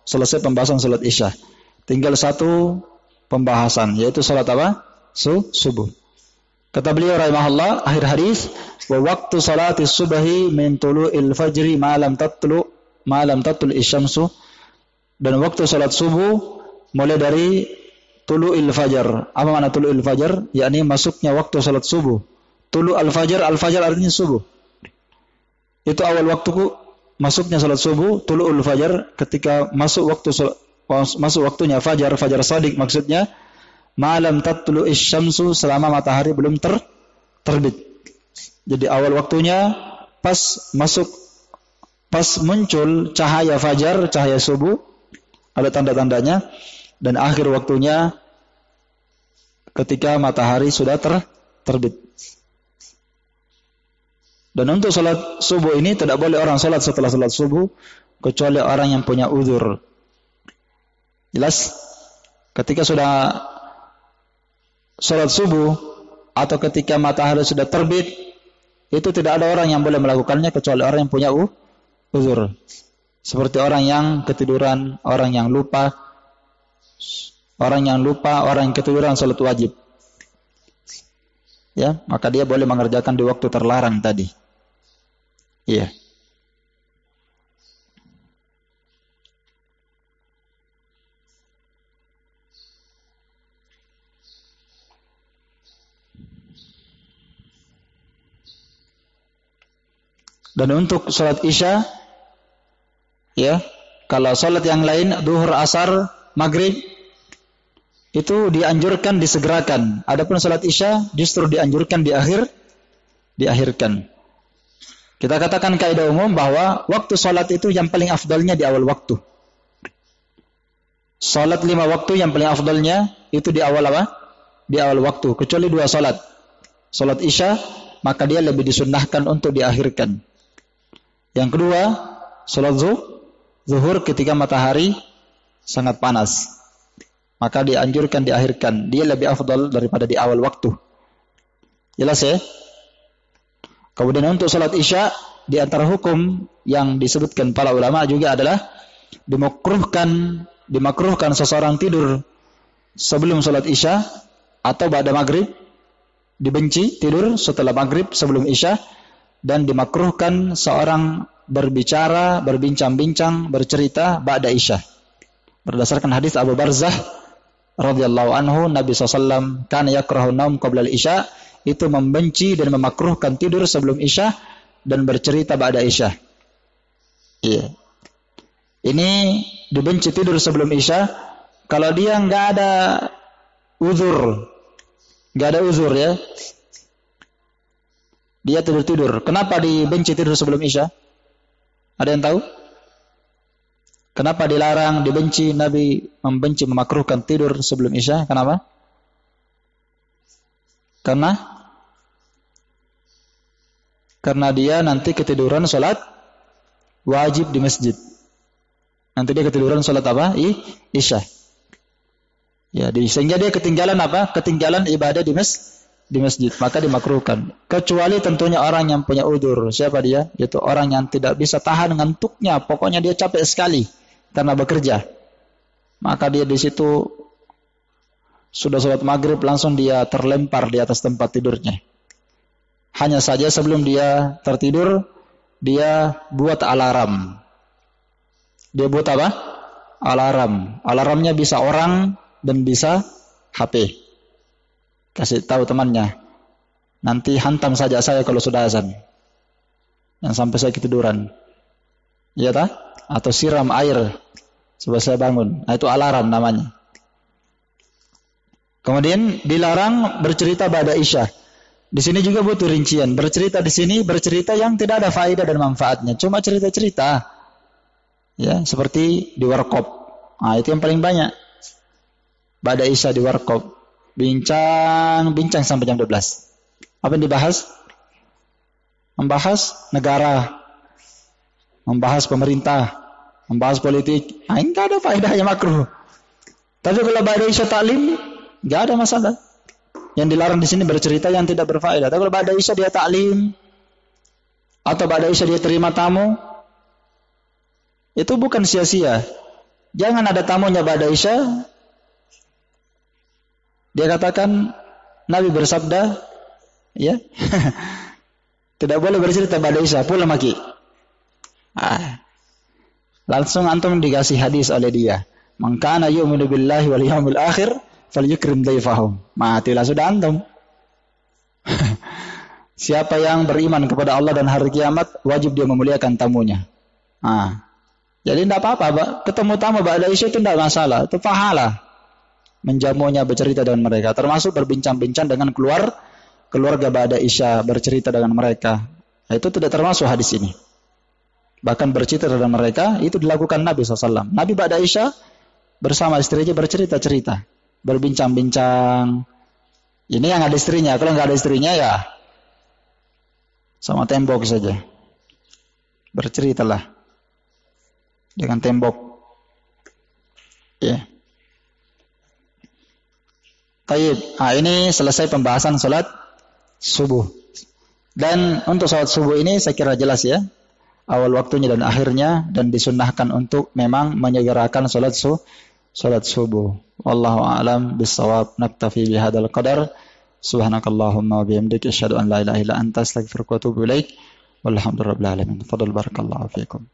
Selesai pembahasan salat isya. Tinggal satu pembahasan, yaitu salat apa? Subuh. Kata beliau rahimahullah, akhir hadis, wa waktu salatis subhi min tulu'il fajri ma lam tatlu' isyamsu Dan waktu salat subuh mulai dari tulu'il fajar. Apa makna tulu'il fajar? Yakni masuknya waktu salat subuh. Tulu'al fajar, al-fajar artinya subuh. Itu awal waktu masuknya salat subuh, tulu'ul fajar, ketika masuk waktunya fajar, fajar shadiq maksudnya, malam tatlu'is syamsu, selama matahari belum terbit. Jadi awal waktunya pas muncul cahaya fajar, cahaya subuh, ada tanda-tandanya, dan akhir waktunya ketika matahari sudah terbit. Dan untuk salat subuh ini tidak boleh orang salat setelah salat subuh kecuali orang yang punya uzur. Jelas? Ketika sudah salat subuh atau ketika matahari sudah terbit, itu tidak ada orang yang boleh melakukannya kecuali orang yang punya uzur. Seperti orang yang ketiduran, orang yang lupa, orang yang ketiduran salat wajib. Ya, maka dia boleh mengerjakan di waktu terlarang tadi. Iya. Dan untuk salat Isya, ya, kalau salat yang lain, duhur, asar, maghrib, itu dianjurkan disegerakan. Adapun salat Isya justru dianjurkan diakhirkan. Kita katakan kaidah umum bahwa waktu salat itu yang paling afdalnya di awal waktu. Salat 5 waktu yang paling afdalnya itu di awal apa? Di awal waktu, kecuali 2 salat. Salat Isya, maka dia lebih disunnahkan untuk diakhirkan. Yang kedua, salat zuhur ketika matahari sangat panas, maka dianjurkan diakhirkan. Dia lebih afdal daripada di awal waktu. Jelas ya? Kemudian untuk salat Isya, di antara hukum yang disebutkan para ulama juga adalah dimakruhkan seseorang tidur sebelum salat Isya atau ba'da maghrib. Dibenci tidur setelah maghrib sebelum Isya, dan dimakruhkan seorang berbincang-bincang, bercerita ba'da Isya. Berdasarkan hadis Abu Barzah radhiyallahu anhu, Nabi SAW kana yakrahu naum qabla al-Isya, itu membenci dan memakruhkan tidur sebelum Isya dan bercerita ba'da Isya. Iya. Ini dibenci tidur sebelum Isya kalau dia enggak ada uzur. Enggak ada uzur ya. Dia tidur-tidur. Kenapa dibenci tidur sebelum Isya? Ada yang tahu? Kenapa dilarang, dibenci, Nabi membenci, memakruhkan tidur sebelum Isya? Kenapa? Karena dia nanti ketiduran salat wajib di masjid. Nanti dia ketiduran salat apa? Isya. Ya, sehingga dia ketinggalan apa? Ketinggalan ibadah di masjid, maka dimakruhkan. Kecuali tentunya orang yang punya udzur. Siapa dia? Yaitu orang yang tidak bisa tahan ngantuknya, pokoknya dia capek sekali karena bekerja. Maka dia di situ sudah salat maghrib langsung dia terlempar di atas tempat tidurnya. Hanya saja sebelum dia tertidur, dia buat alarm. Dia buat apa? Alarm. Alarmnya bisa orang dan bisa HP. Kasih tahu temannya, nanti hantam saja saya kalau sudah azan, yang sampai saya ketiduran, iya tak? Atau siram air supaya saya bangun. Nah, itu alarm namanya. Kemudian dilarang bercerita ba'da Isya. Di sini juga butuh rincian. Bercerita di sini bercerita yang tidak ada faedah dan manfaatnya, cuma cerita-cerita, ya, seperti di warkop. Nah, itu yang paling banyak. Ba'da Isya di warkop. Bincang sampai jam 12. Apa yang dibahas? Membahas negara, membahas pemerintah, membahas politik. Enggak ada faedahnya, makruh. Tapi kalau ba'da Isya taklim, enggak ada masalah. Yang dilarang di sini bercerita yang tidak berfaedah. Tapi kalau ba'da Isya dia taklim atau ba'da Isya dia terima tamu, itu bukan sia-sia. Jangan ada tamunya ba'da Isya. Dia katakan, Nabi bersabda, ya, tidak boleh bercerita ba'da Isya, pula maki. Langsung antum dikasih hadis oleh dia. Man kana yu'minu billahi wal yawmil akhir falyukrim dhaifahu. Matilah sudah antum. Siapa yang beriman kepada Allah dan hari kiamat, wajib dia memuliakan tamunya. Jadi tidak apa-apa, ketemu tamu ba'da isya itu tidak masalah, itu pahala. Menjamunya, bercerita dengan mereka, termasuk berbincang-bincang dengan keluarga ba'da isya, bercerita dengan mereka. Itu tidak termasuk hadis ini. Bahkan bercerita dengan mereka, itu dilakukan Nabi SAW. Nabi ba'da isya bersama istrinya bercerita-cerita, berbincang-bincang. Ini yang ada istrinya, kalau nggak ada istrinya ya sama tembok saja. Berceritalah dengan tembok. Ya. Taib. Ini selesai pembahasan salat subuh. Dan untuk salat subuh ini saya kira jelas ya. Awal waktunya dan akhirnya, dan disunnahkan untuk memang menyegerakan salat subuh. Wallahu a'lam bissawab. Naktafi bihadzal qadar. Subhanakallahumma wa bihamdika asyhadu an la ilaha illa anta astaghfiruka wa atubu ilaik. Walhamdulillahirabbil alamin. Fadal barakallahu fiikum.